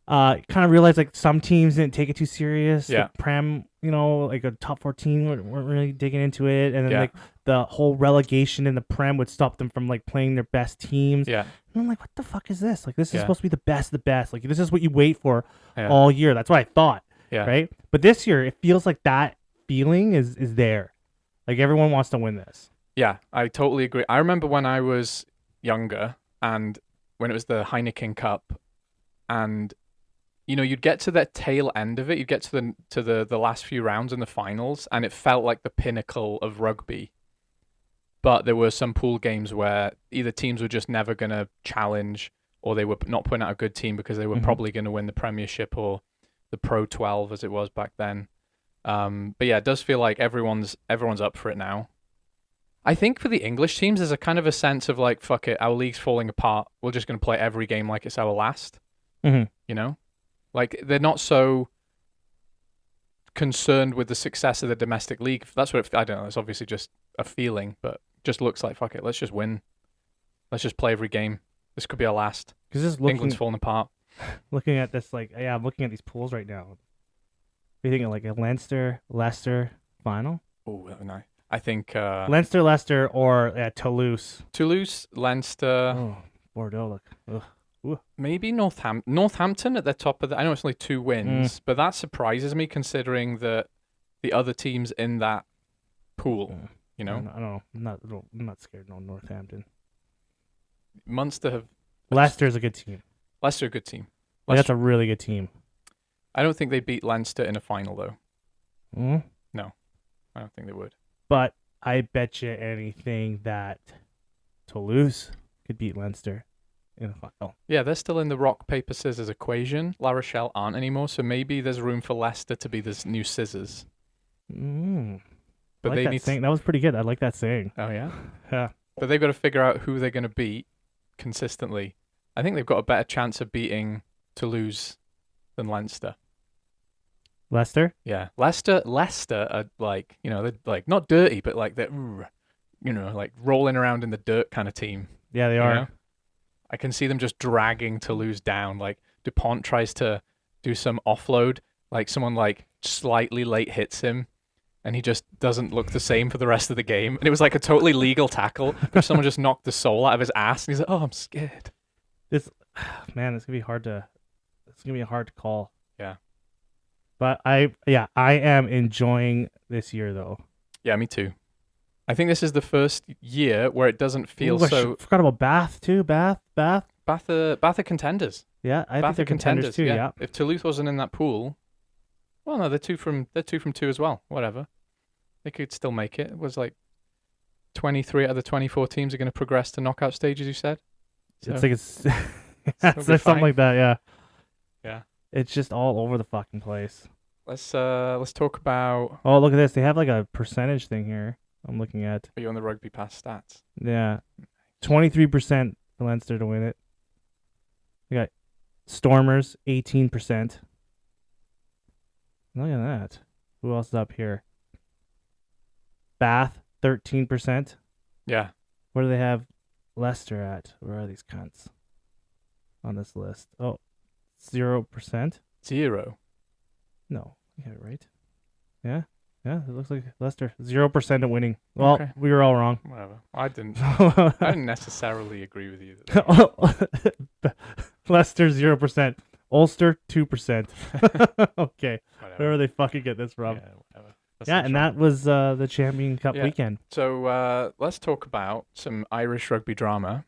kind of realized like some teams didn't take it too serious. Yeah. Like Prem, like a top 14 weren't really digging into it. And then Yeah. like the whole relegation in the Prem would stop them from like playing their best teams. Yeah, And I'm like, what the fuck is this? Like, this is Yeah. supposed to be the best of the best. Like, this is what you wait for yeah, all year. That's what I thought. yeah. Right. But this year, it feels like that feeling is there. Like, everyone wants to win this. Yeah, I totally agree. I remember when I was younger and when it was the Heineken Cup, and you'd get to the tail end of it. You'd get to the last few rounds in the finals, and it felt like the pinnacle of rugby. But there were some pool games where either teams were just never going to challenge, or they were not putting out a good team because they were Mhm. probably going to win the Premiership or the Pro 12 as it was back then. But yeah, it does feel like everyone's up for it now. I think for the English teams, there's a kind of a sense of like, fuck it, our league's falling apart. We're just going to play every game like it's our last. Mhm. Like they're not so concerned with the success of the domestic league. That's what I don't know. It's obviously just a feeling, but just looks like, fuck it, let's just win. Let's just play every game. This could be our last. Because just England's falling apart. looking at this, like, yeah, I'm looking at these pools right now. What do you think of like a Leicester final? Oh, no. I think Leicester, or Toulouse. Toulouse, Leinster, Oh, Bordeaux. Look. Ugh. maybe Northampton at the top of the. I know it's only 2 wins, but that surprises me considering that the other teams in that pool. I don't know. I'm not scared. No, Northampton. Munster have Leicester's a good team. Leicester a good team. Like, that's a really good team. I don't think they beat Leinster in a final though. Mm. I don't think they would. But I bet you anything that Toulouse could beat Leinster in a final. Yeah, they're still in the rock paper scissors equation. La Rochelle aren't anymore, so maybe there's room for Leicester to be this new scissors. Mm. But I like they that need. saying. That was pretty good. I like that saying. Oh yeah. Yeah. But they've got to figure out who they're going to beat consistently. I think they've got a better chance of beating Toulouse than Leinster. Leicester? Yeah, Leicester are like, they're like not dirty, but like they're, like rolling around in the dirt kind of team. Yeah, they you are. know? I can see them just dragging Toulouse down. Like Dupont tries to do some offload, like someone like slightly late hits him, and he just doesn't look the same for the rest of the game. And it was like a totally legal tackle, but someone just knocked the soul out of his ass, and he's like, "Oh, I'm scared." It's gonna be hard to. It's gonna be hard to call. Yeah. But I am enjoying this year though. Yeah, me too. I think this is the first year where it doesn't feel Ooh, so. forgot about Bath too. Bath. Bath are contenders. Yeah, I think Bath they're are contenders too. Yeah. If Toulouse wasn't in that pool, well, no, they're 2 from 2 as well. Whatever, they could still make it. It was like 23 out of the 24 teams are going to progress to knockout stages. You said. It's So, like it's it'll it's be like something fine. like that. Yeah. Yeah. It's just all over the fucking place. Let's talk about. Oh, look at this. They have like a percentage thing here. I'm looking at. Are you on the Rugby Pass stats? Yeah. 23% for Leinster to win it. We got Stormers, 18%. Look at that. Who else is up here? Bath 13%. Yeah. Where do they have Leicester at? Where are these cunts on this list? Oh, 0%. 0. No, I got it right. Yeah, yeah. It looks like Leicester 0% of winning. Well, Okay. we were all wrong. Whatever. I didn't necessarily agree with you. Leicester 0%. Ulster 2%. Okay, Whatever. where are they fucking get this from? Yeah, whatever. That's Yeah, not and wrong. that was the Champion Cup Yeah. weekend. So let's talk about some Irish rugby drama.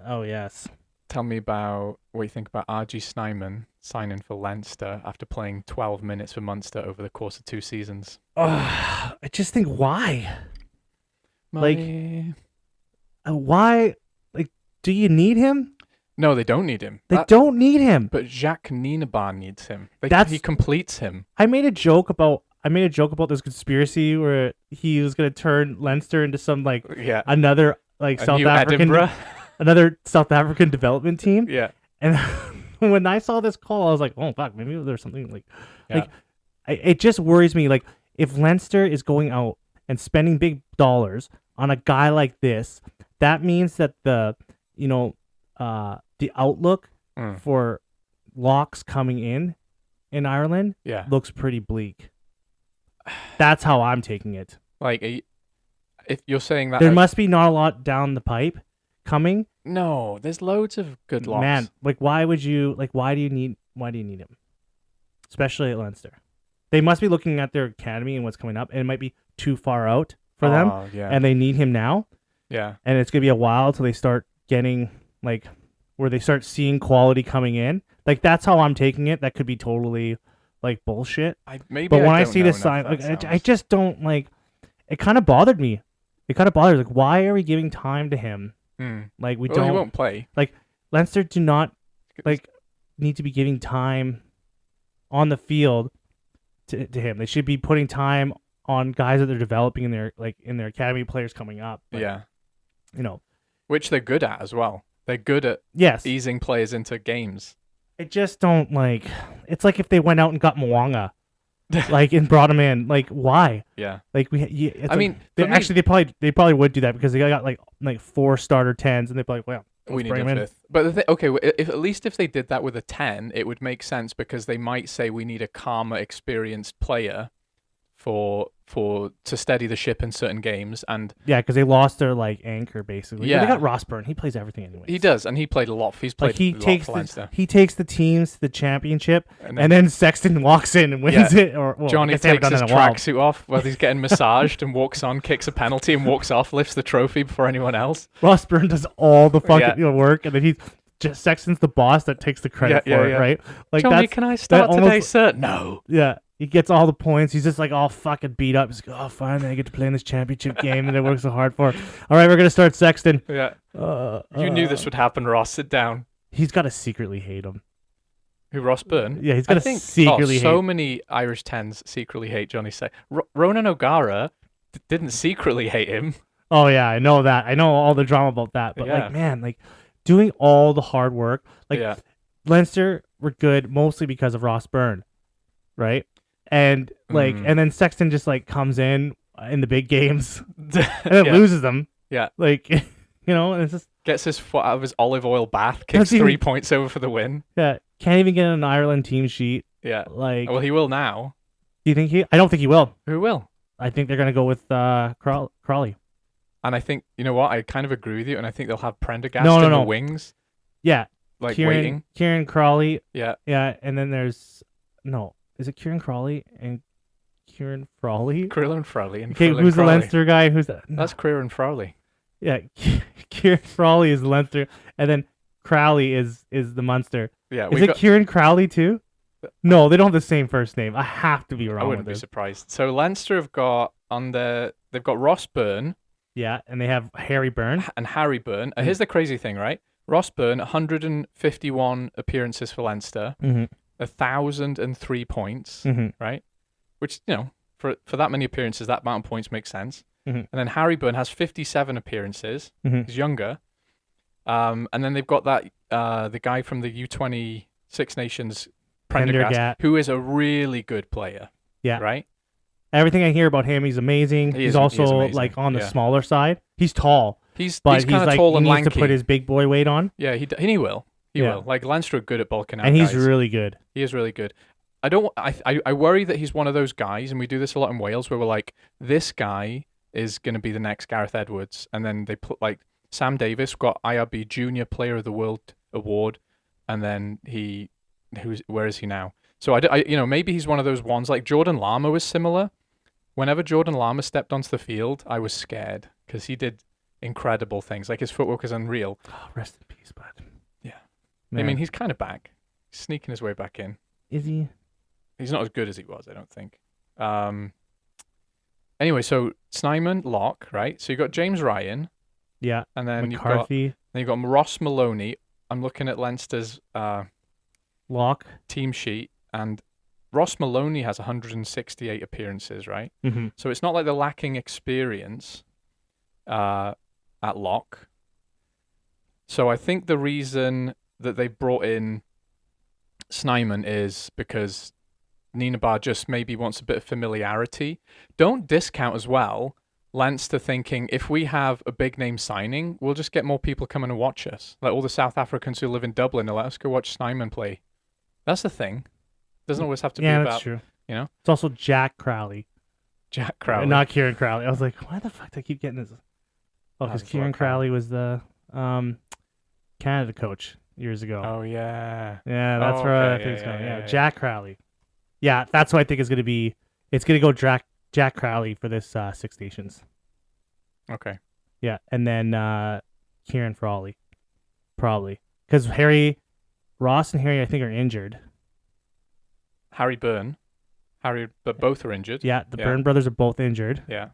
Oh yes. Tell me about what you think about R.G. Snyman signing for Leinster after playing 12 minutes for Munster over the course of 2 seasons. I just think why? Money. Why? Like, do you need him? No, they don't need him. They don't need him. But Jacques Nienaber needs him. That's- He completes him. I made a joke about this conspiracy where he was gonna turn Leinster into some like Yeah. another like A South new African Edinburgh. another South African development team. Yeah. And when I saw this call, I was like, oh fuck, maybe there's something like Yeah. it just worries me. Like if Leinster is going out and spending big dollars on a guy like this, that means that the outlook for locks coming in Ireland Yeah. looks pretty bleak. That's how I'm taking it. Like, if you're saying that... There must be not a lot down the pipe coming. No, there's loads of good locks. Man, like why do you need him? Especially at Leinster. They must be looking at their academy and what's coming up, and it might be too far out for them. Yeah. And they need him now. Yeah. And it's gonna be a while till they start getting like where they start seeing quality coming in. Like that's how I'm taking it. That could be totally like bullshit. But when I see this sign, like I just don't like. It kind of bothered me. It kind of bothered. Like, why are we giving time to him? Like we don't. He won't play. Like Leinster do not like need to be giving time on the field to him. They should be putting time on guys that they're developing in their academy players coming up. Like, Yeah. Which they're good at as well. They're good at easing players into games. I just don't like. It's like if they went out and got Mwanga, like and brought him in. Like why? Yeah. Like they probably would do that because they got like 4 starter 10s and they'd be like, well, we need a 5th. But if they did that with a 10, it would make sense because they might say we need a calmer, experienced player to steady the ship in certain games. And because they lost their like anchor basically. Yeah, they got Rossburn. He plays everything anyway. He does, and he played a lot. He's played a lot for Leinster. He takes the teams to the championship, and then Sexton walks in and wins it. Or Johnny takes his tracksuit off while he's getting massaged and walks on, kicks a penalty and walks off, lifts the trophy before anyone else. Rossburn does all the fucking work, and then Sexton's the boss that takes the credit for it, right? Like, Johnny, can I start today, sir? No. Yeah. He gets all the points. He's just like all fucking beat up. He's like, oh, finally I get to play in this championship game that I worked so hard for. All right, we're going to start Sexton. Yeah. You knew this would happen, Ross. Sit down. He's got to secretly hate him. Who, Ross Byrne? Yeah, he's got to secretly hate. So many Irish 10s secretly hate Johnny Say. Ronan O'Gara didn't secretly hate him. Oh, yeah, I know that. I know all the drama about that. But, like, man, like, doing all the hard work. Like, Leinster were good mostly because of Ross Byrne, right? And like, and then Sexton just like comes in the big games and then loses them. Yeah, like and it's just gets his foot out of his olive oil bath, kicks 3 points over for the win. Yeah, can't even get an Ireland team sheet. Yeah, like well, he will now. Do you think he? I don't think he will. Who will? I think they're gonna go with Crawley. And I think what I kind of agree with you, and I think they'll have Prendergast in the wings. Yeah, like Kieran Crawley. Yeah, and then there's Is it Kieran Crawley and Kieran Frawley? Kieran Frawley and okay, who's the Leinster guy? Who's that? That's Kieran Frawley. Yeah, Kieran Frawley is the Leinster, and then Crowley is the Munster. Yeah, is it Kieran Crowley too? No, they don't have the same first name. I have to be wrong. I wouldn't be surprised. So Leinster have got they've got Ross Byrne. Yeah, and they have Harry Byrne and Harry Byrne. Here's the crazy thing, right? Ross Byrne, 151 appearances for Leinster. 1,003 points, right? Which, for that many appearances, that amount of points makes sense. And then Harry Byrne has 57 appearances. He's younger. And then they've got that the guy from the U20 Six Nations, Prendergast, who is a really good player. Yeah. Right? Everything I hear about him, he's amazing. He He's is also amazing. like on the Yeah. smaller side. He's tall, He's but kind of like tall he and needs to lanky. put his big boy weight on, Yeah, he will. He Yeah. will. Like Leinster are good at bulking out and he's guys. really good. He is really good. I worry that he's one of those guys, and we do this a lot in Wales, where we're like, this guy is going to be the next Gareth Edwards, and then they put like Sam Davis got IRB Junior Player of the World award, and then where is he now? So maybe he's one of those ones like Jordan Lama was similar. Whenever Jordan Lama stepped onto the field, I was scared because he did incredible things. Like his footwork is unreal. Oh, rest in peace, bud. Yeah. Man. I mean, he's kind of back, sneaking his way back in. Is he? He's not as good as he was, I don't think. Anyway, so Snyman, lock, right? So you got James Ryan, Yeah. and then McCarthy, you've got Ross Maloney. I'm looking at Leinster's lock. team sheet, and Ross Maloney has 168 appearances, right? Mm-hmm. So it's not like they're lacking experience at lock. So I think the reason that they brought in Snyman is because Nina Bar just maybe wants a bit of familiarity. Don't discount as well Leinster thinking if we have a big name signing, we'll just get more people coming to watch us. Like all the South Africans who live in Dublin, they'll let us go watch Snyman play. That's the thing. Doesn't always have to be Yeah, about, that's true. you know? It's also Jack Crowley, Jack Crowley. not Kieran Crowley. I was like, why the fuck do I keep getting this? Oh, because That's Kieran what Crowley. Crowley was the Canada coach years ago. Oh, yeah. Yeah, that's Oh, where I okay, think it's yeah, going. yeah, Yeah, yeah, Jack Crowley. Yeah, that's what I think is going to be. It's going to go Jack Crowley for this Six Nations. Okay. Yeah, and then Kieran Frawley, probably because Ross and Harry, I think, are injured. Harry Byrne. But both are injured. Yeah, the Byrne brothers are both injured. Yeah.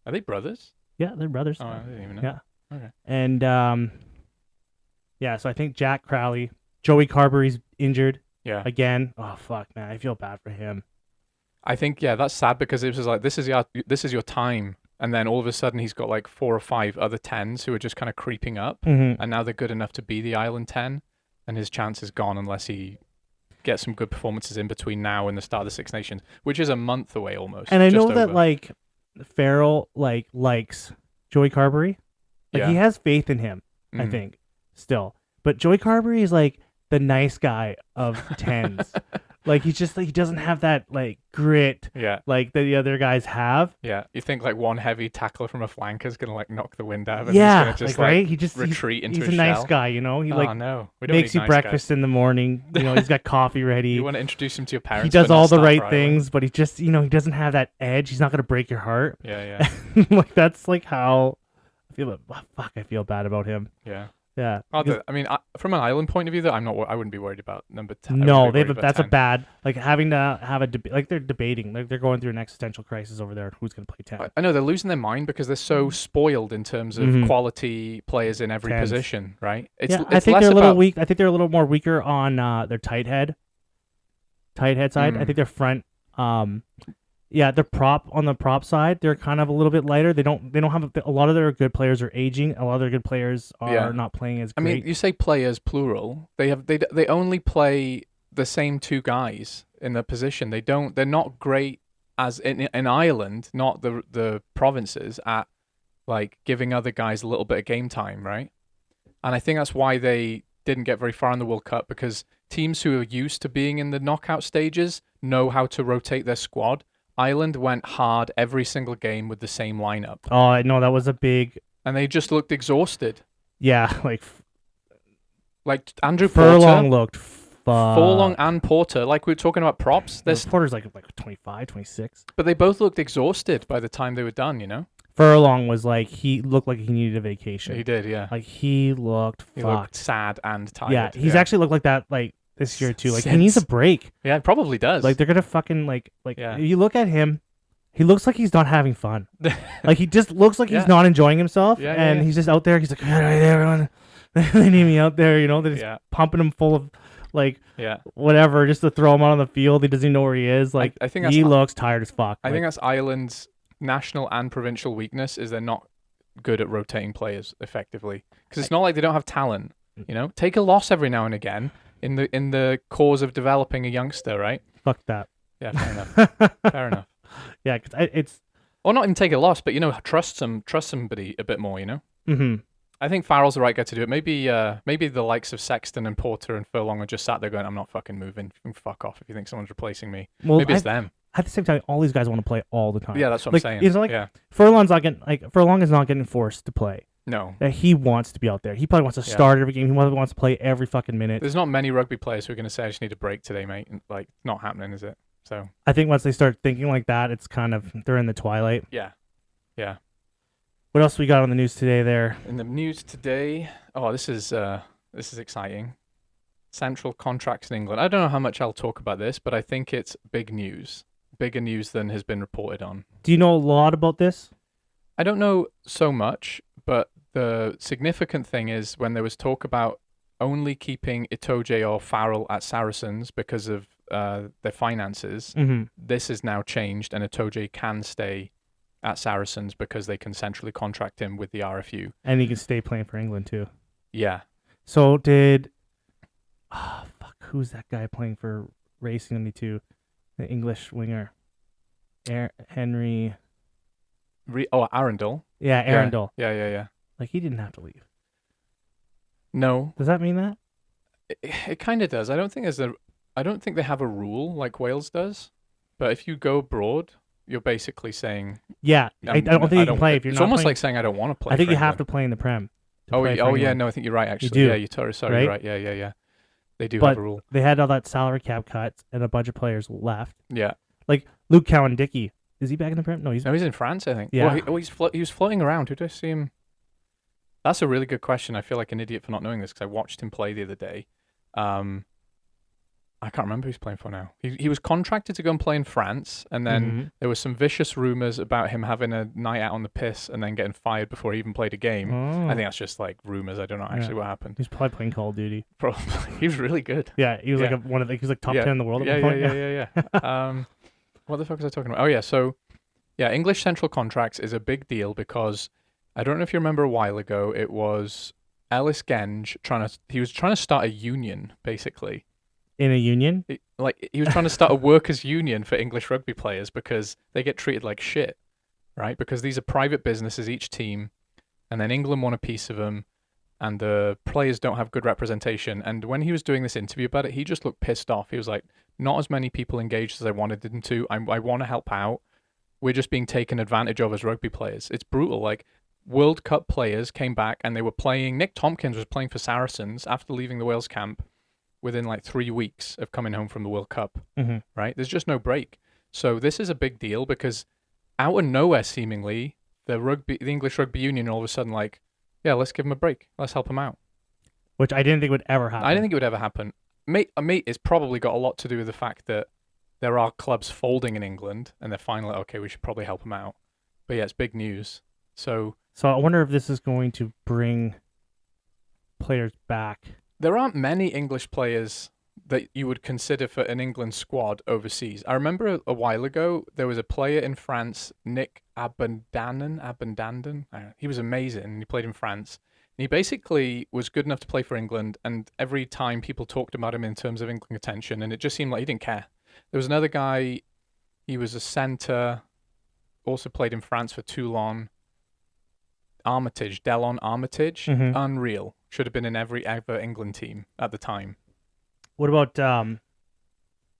Are they brothers? Yeah, they're brothers. Oh, I didn't even know. Yeah. Okay. And yeah, so I think Jack Crowley, Joey Carberry's injured Yeah. again. Oh fuck, man, I feel bad for him. I think that's sad because it was like this is your time, and then all of a sudden he's got like 4 or 5 other 10s who are just kind of creeping up, Mm-hmm. and now they're good enough to be the Island 10, and his chance is gone unless he gets some good performances in between now and the start of the Six Nations, which is a month away almost. And I just know that over. like Farrell likes Joey Carberry. Like Yeah. he has faith in him, I Mm. think, still. But Joey Carberry is like the nice guy of tens. Like he's just like he doesn't have that like grit Yeah. like the other guys have. Yeah. You think like one heavy tackler from a flanker is gonna like knock the wind out of him? Yeah, He's gonna just like, right. He just retreat into he's his a nice shell? guy, you know. He Oh no, we don't makes need you nice breakfast in the morning. You know, he's got coffee Guys. ready. You want to introduce him to your parents? He does but not all the start right right away. things, but he just he doesn't have that edge. He's not gonna break your heart. Yeah. Yeah. Like that's like how I feel. Fuck, I feel bad about him. Yeah. Yeah. Oh, because- I mean, from an Island point of view, though, I wouldn't be worried about number 10. no, that's a bad like having to have a debate. Like they're debating, like they're going through an existential crisis over there. Who's gonna play 10? I know they're losing their mind because they're so spoiled in terms of Mhm. quality players in every Tens. position, right? I It's think less they're a little about, weak. I think they're a little more weaker on their tight head side. I Mm. think their front. Yeah, their prop on the prop side, they're kind of a little bit lighter. They don't have a lot of their good players are aging. A lot of their good players are Yeah. not playing as I great. mean, you say players plural. They only play the same 2 guys in their position. They're not great as in Ireland, not the provinces at like giving other guys a little bit of game time, right? And I think that's why they didn't get very far in the World Cup because teams who are used to being in the knockout stages know how to rotate their squad. Ireland went hard every single game with the same lineup, Oh, I know that was a big. and they just looked exhausted. Yeah, like Like Andrew Furlong Porter, looked. Furlong and Porter, like we were talking about props, Porter's like 25, 26. but they both looked exhausted by the time they were done, you know? Furlong was like he looked like he needed a vacation. He did, yeah. Like he looked He looked fucked. sad and tired. Yeah, he's actually looked like that like this year too. Like he needs a Since- break. Yeah, it probably does. Like they're gonna fucking like Yeah. you look at him, he looks like he's not having fun. Like he just looks like Yeah. he's not enjoying himself, Yeah, and yeah. he's just out there. He's like, all right, everyone, they need me out there. You know, they're just yeah, pumping him full of like yeah. whatever just to throw him out on the field. He doesn't even know where he is. Like I think that's he looks tired as fuck. I Like, think that's Ireland's national and provincial weakness is they're not good at rotating players effectively because it's not like they don't have talent. You know, take a loss every now and again in the cause of developing a youngster, right? fuck that. Yeah, fair enough. Fair enough. Yeah, because it's. Or not even take a loss, but trust somebody a bit more. Mm-hmm. I think Farrell's the right guy to do it. Maybe the likes of Sexton and Porter and Furlong are just sat there going, "I'm not fucking moving. Fuck off if you think someone's replacing me." Well, Maybe it's them. At the same time, all these guys want to play all the time. Yeah, that's what like, I'm saying. It's like yeah. Furlong is not getting forced to play. No. He wants to be out there. He probably wants to start every game. He wants to play every fucking minute. There's not many rugby players who are going to say, "I just need a break today, mate." Like, not happening, is it? So I think once they start thinking like that, it's kind of they're in the twilight. Yeah. What else we got on the news today? There in the news today. Oh, this is exciting. Central contracts in England. I don't know how much I'll talk about this, but I think it's big news. Bigger news than has been reported on. Do you know a lot about this? I don't know so much, but the significant thing is when there was talk about only keeping Itoje or Farrell at Saracens because of their finances, this is now changed, and Itoje can stay at Saracens because they can centrally contract him with the RFU. And he can stay playing for England too. Yeah. So who's that guy playing for Racing 92? The English winger. Henry. Arundel. Yeah, Arundel. Yeah. Like, he didn't have to leave. No. Does that mean that? It kind of does. I don't think they have a rule like Wales does. But if you go abroad, you're basically saying... Yeah, I don't think you can play if you're it's not almost playing. like saying I don't want to play. I think you have to play in the Prem. Oh yeah, no, I think you're right, actually. You do. Yeah, you're totally sorry. Right? You're right. Yeah. They do but have a rule. They had all that salary cap cuts, and a bunch of players left. Yeah. Like Luke Cowan-Dickey. Is he back in the Prem? No, he's in France, I think. Yeah. Well, he was floating around. Who did I see him? That's a really good question. I feel like an idiot for not knowing this because I watched him play the other day. I can't remember who he's playing for now. He was contracted to go and play in France, and then there were some vicious rumors about him having a night out on the piss and then getting fired before he even played a game. Oh. I think that's just like rumors. I don't know actually what happened. He's probably playing Call of Duty. Probably. He was really good. Yeah, he was like he was like top 10 in the world at one point. Yeah. What the fuck was I talking about? Oh yeah, so English central contracts is a big deal because I don't know if you remember a while ago, it was Ellis Genge he was trying to start a union basically. In a union? He was trying to start a workers' union for English rugby players because they get treated like shit, right? Because these are private businesses, each team, and then England want a piece of them, and the players don't have good representation. And when he was doing this interview about it, he just looked pissed off. He was like, not as many people engaged as I wanted them to. I want to help out. We're just being taken advantage of as rugby players. It's brutal. Like, World Cup players came back and they were playing. Nick Tompkins was playing for Saracens after leaving the Wales camp within like 3 weeks of coming home from the World Cup, right? There's just no break. So this is a big deal because out of nowhere, seemingly, the English Rugby Union all of a sudden like, yeah, let's give him a break. Let's help him out. Which I didn't think would ever happen. I didn't think it would ever happen. Mate, it's probably got a lot to do with the fact that there are clubs folding in England and they're finally like, okay, we should probably help him out. But yeah, it's big news. So I wonder if this is going to bring players back. There aren't many English players that you would consider for an England squad overseas. I remember a while ago, there was a player in France, Nick Abendanden. He was amazing, and he played in France. And he basically was good enough to play for England, and every time people talked about him in terms of England attention, and it just seemed like he didn't care. There was another guy, he was a centre, also played in France for Toulon. Delon Armitage, unreal. Should have been in every ever England team at the time. What about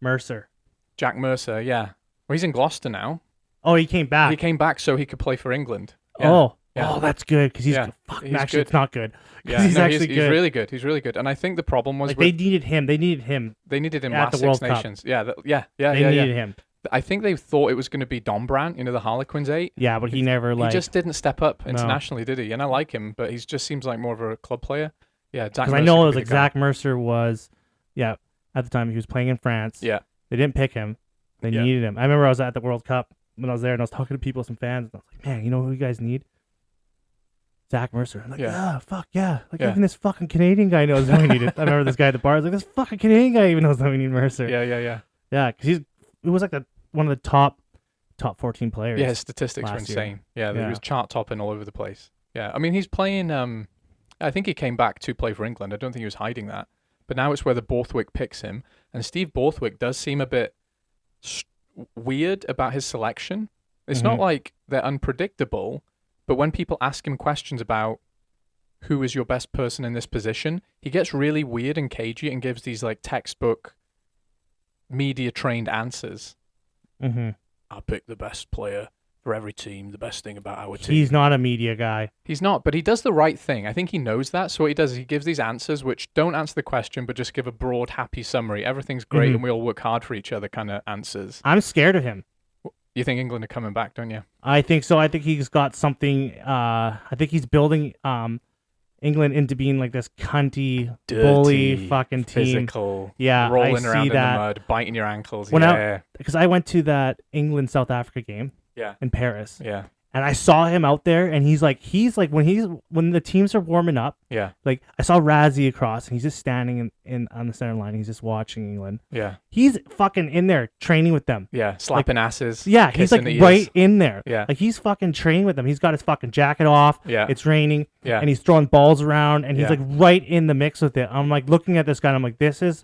Mercer? Jack Mercer, yeah. Well, he's in Gloucester now. Oh, he came back. He came back so he could play for England. Yeah. Oh, that's good because he's actually good. It's not good. Yeah, he's actually good. He's really good. He's really good. And I think the problem was they needed him. They needed him. They needed him at last the World Six Nations. Cup. They needed him. I think they thought it was going to be Dombrandt, the Harlequins 8. Yeah, but he never He just didn't step up internationally, did he? And I like him, but he just seems like more of a club player. Yeah, because I know it was like Zach Mercer was, at the time he was playing in France. Yeah, they didn't pick him. They needed him. I remember I was at the World Cup when I was there, and I was talking to people, some fans, and I was like, "Man, you know who you guys need? Zach Mercer." I'm like, fuck yeah. Like even this fucking Canadian guy knows that we need it. I remember this guy at the bar. I was like, this fucking Canadian guy even knows that we need Mercer. Yeah, because he was like one of the top 14 players. Yeah, his statistics were insane. He was chart topping all over the place. Yeah, I mean he's playing. I think he came back to play for England. I don't think he was hiding that. But now it's whether Borthwick picks him, and Steve Borthwick does seem a bit weird about his selection. It's Mm-hmm. not like they're unpredictable, but when people ask him questions about who is your best person in this position, he gets really weird and cagey and gives these like textbook media trained answers. Mm-hmm. I'll pick the best player for every team, the best thing about our team. He's not a media guy. He's not, but he does the right thing. I think he knows that. So what he does is he gives these answers which don't answer the question, but just give a broad, happy summary. Everything's great and we all work hard for each other kind of answers. I'm scared of him. You think England are coming back, don't you? I think so. I think he's got something. I think he's building England into being like this cunty, Dirty, bully fucking team. Physical, Yeah, rolling I around see in that. the mud, biting your ankles. When because I went to that England South Africa game Yeah. in Paris, Yeah. and I saw him out there, and he's like when the teams are warming up, Yeah. like I saw Razzie across, and he's just standing in on the center line. He's just watching England. Yeah. He's fucking in there training with them. Yeah. Slapping asses. Yeah, he's like kissing ears. right in there. Yeah. Like he's fucking training with them. He's got his fucking jacket off. Yeah. It's raining. Yeah. And he's throwing balls around, and he's Yeah. like right in the mix with it. I'm like looking at this guy, and I'm like, this is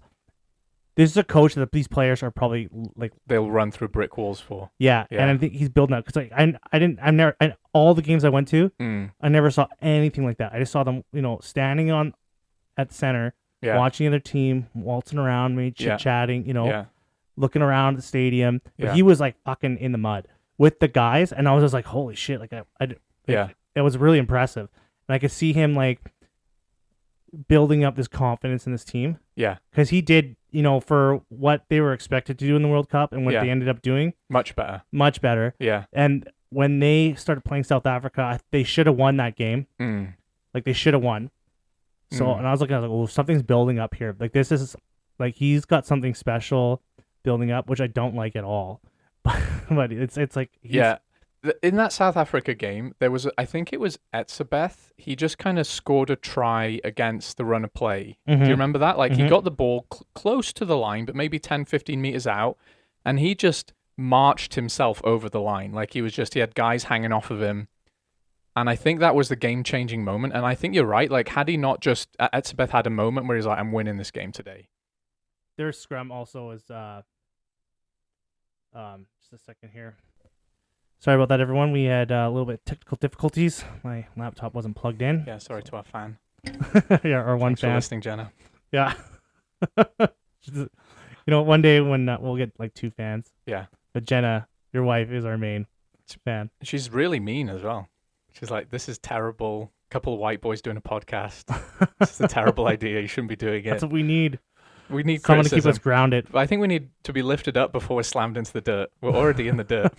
a coach that these players are probably like, They'll run through brick walls for. yeah. Yeah. And I think he's building up because like I've never all the games I went to, I never saw anything like that. I just saw them, standing at the center, Yeah. watching their team, waltzing around, maybe Yeah. chit chatting, Yeah. looking around the stadium. But Yeah. he was like fucking in the mud with the guys, and I was just like, holy shit! Yeah. It was really impressive, and I could see him like building up this confidence in this team Yeah. because he did, for what they were expected to do in the World Cup and what Yeah. they ended up doing, Much better. much better. Yeah. And when they started playing South Africa, they should have won that game. Like they should have won. So, and I was like, oh, something's building up here. Like this is like he's got something special building up, which I don't like at all. But it's like Yeah. In that South Africa game, there was, I think it was Etzebeth. He just kind of scored a try against the run of play. Do you remember that? Like he got the ball close to the line, but maybe 10, 15 meters out. And he just marched himself over the line. Like he had guys hanging off of him. And I think that was the game-changing moment. And I think you're right. Like, had he not just, Etzebeth had a moment where he's like, I'm winning this game today. their scrum also is just a second here. Sorry about that, everyone. We had a little bit of technical difficulties. My laptop wasn't plugged in. Yeah, sorry to our fan. Yeah, our one Thanks for fan. listening, Jenna. Yeah. One day when we'll get like two fans. Yeah. But Jenna, your wife, is our main fan. She's really mean as well. She's like, this is terrible. Couple of white boys doing a podcast. This is a terrible idea. You shouldn't be doing it. That's what we need. We need Someone to criticism. keep us grounded. I think we need to be lifted up before we're slammed into the dirt. We're already in the dirt.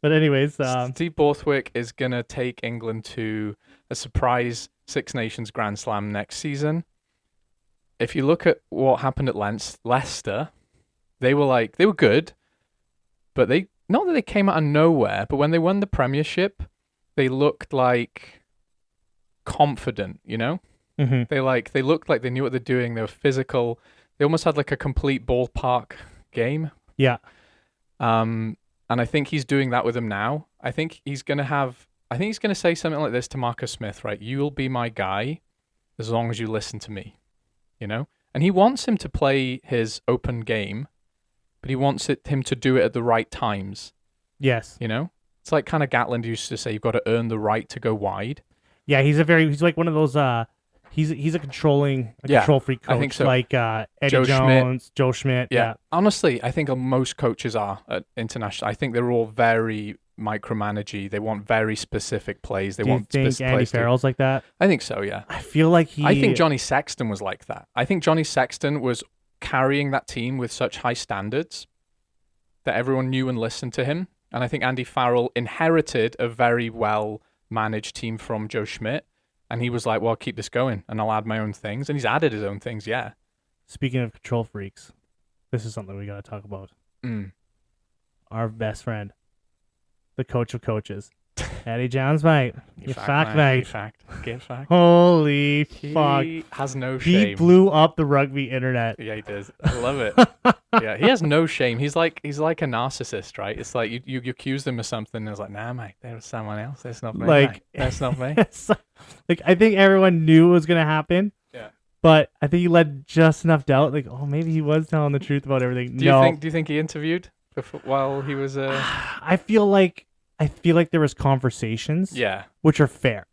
But anyways, Steve Borthwick is going to take England to a surprise Six Nations Grand Slam next season. If you look at what happened at Leicester, they were good, but not that they came out of nowhere, but when they won the Premiership, they looked like confident, mhm. They looked like they knew what they're doing. They were physical. They almost had like a complete ballpark game. Yeah. And I think he's doing that with them now. I think he's going to say something like this to Marcus Smith, right? You'll be my guy as long as you listen to me, And he wants him to play his open game, but he wants him to do it at the right times, Yes. It's like kind of Gatland used to say, you've got to earn the right to go wide. Yeah, he's like one of those he's a control freak coach. I think so. Like Eddie Joe Jones, Joe Schmidt. Yeah. Honestly, I think most coaches are at international. I think they're all very micromanagey. They want very specific plays. They Do you want think specific Andy plays. Farrell's like that? I think so, yeah. I feel like I think Johnny Sexton was like that. I think Johnny Sexton was carrying that team with such high standards that everyone knew and listened to him. And I think Andy Farrell inherited a very well-managed team from Joe Schmidt. And he was like, well, I'll keep this going and I'll add my own things. And he's added his own things, yeah. Speaking of control freaks, this is something we got to talk about. Our best friend, the coach of coaches, Eddie Jones, mate. You fact, mate. Get fact. Holy fuck. He has no shame. He blew up the rugby internet. Yeah, he does. I love it. Yeah, he has no shame. He's like a narcissist, right? It's like you accuse them of something, and it's like, nah, mate, there was someone else. That's not me. Like, mate. That's not me. Like I think everyone knew it was gonna happen. Yeah. but I think he led just enough doubt. Like, oh, maybe he was telling the truth about everything. Do you think he interviewed while he was? I feel like there was conversations. Yeah. Which are fair.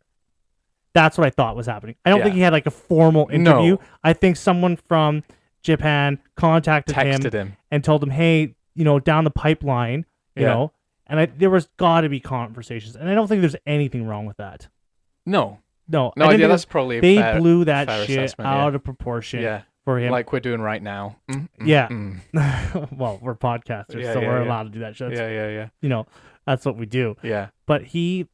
That's what I thought was happening. I don't Yeah. think he had like a formal interview. No. I think someone from Japan texted him and told him, hey, down the pipeline, you know, and there was got to be conversations. And I don't think there's anything wrong with that. No. No. Yeah, that's probably they fair, blew that fair shit out of proportion for him. Like we're doing right now. Well, we're podcasters, so Yeah, we're yeah. allowed to do that shit. Yeah. That's what we do. Yeah. But he,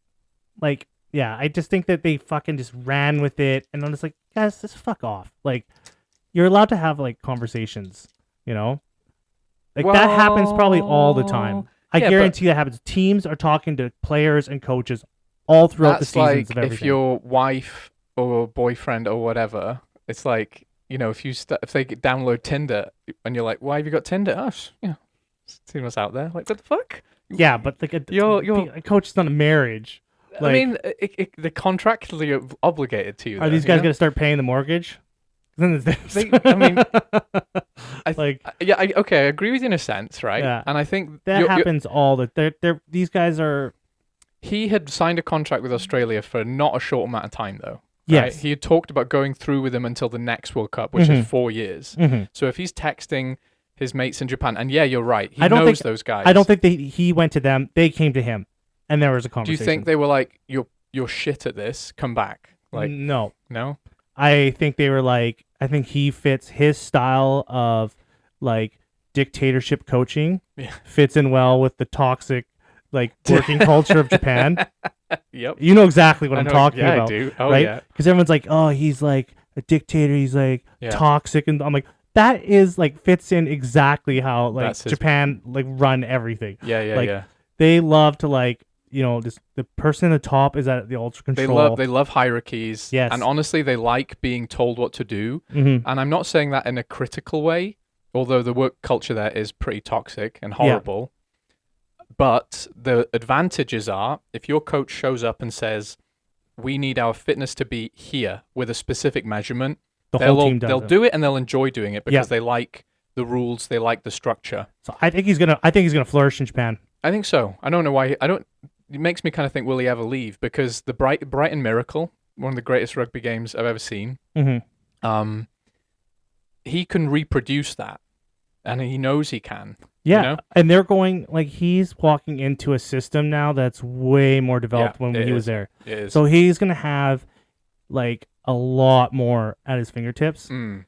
like, I just think that they fucking just ran with it, and I'm just like, guys, just fuck off. Like, you're allowed to have like conversations, like that happens probably all the time. I guarantee that happens. Teams are talking to players and coaches all throughout the seasons of everything. If your wife or boyfriend or whatever, it's like, if they download Tinder and you're like, why have you got Tinder? Oh, see what's out there. Like, what the fuck? Yeah, but like a coach is not a marriage. Like, I mean, they're contractually obligated to you. Are these guys going to start paying the mortgage? I agree with you in a sense, right? Yeah. And I think that happens all the. These guys are. He had signed a contract with Australia for not a short amount of time, though. Yes. Right? He had talked about going through with them until the next World Cup, which is 4 years. Mm-hmm. So if he's texting his mates in Japan, and you're right, he knows those guys. I don't think he went to them. They came to him, and there was a conversation. Do you think they were like, "You're shit at this. Come back"? Like, no. I think they were like, I think he fits his style of like dictatorship coaching. Yeah. Fits in well with the toxic like working culture of Japan. Yep. You know exactly what I'm talking about. I do. Oh, right? yeah. Because everyone's like, oh, he's like a dictator. He's like toxic, and I'm like, that is like fits in exactly how like Japan like run everything. Yeah. They love to like. Just the person at the top is at the ultra control. They love hierarchies. Yes. And honestly, they like being told what to do. Mm-hmm. And I'm not saying that in a critical way, although the work culture there is pretty toxic and horrible. Yeah. But the advantages are, if your coach shows up and says, we need our fitness to be here with a specific measurement, they'll do it and they'll enjoy doing it because they like the rules, they like the structure. So I think he's gonna flourish in Japan. I think so. I don't know why. It makes me kind of think, will he ever leave? Because the Brighton Miracle, one of the greatest rugby games I've ever seen, he can reproduce that, and he knows he can. Yeah, and they're going like he's walking into a system now that's way more developed when he was there. It is. So he's gonna have like a lot more at his fingertips than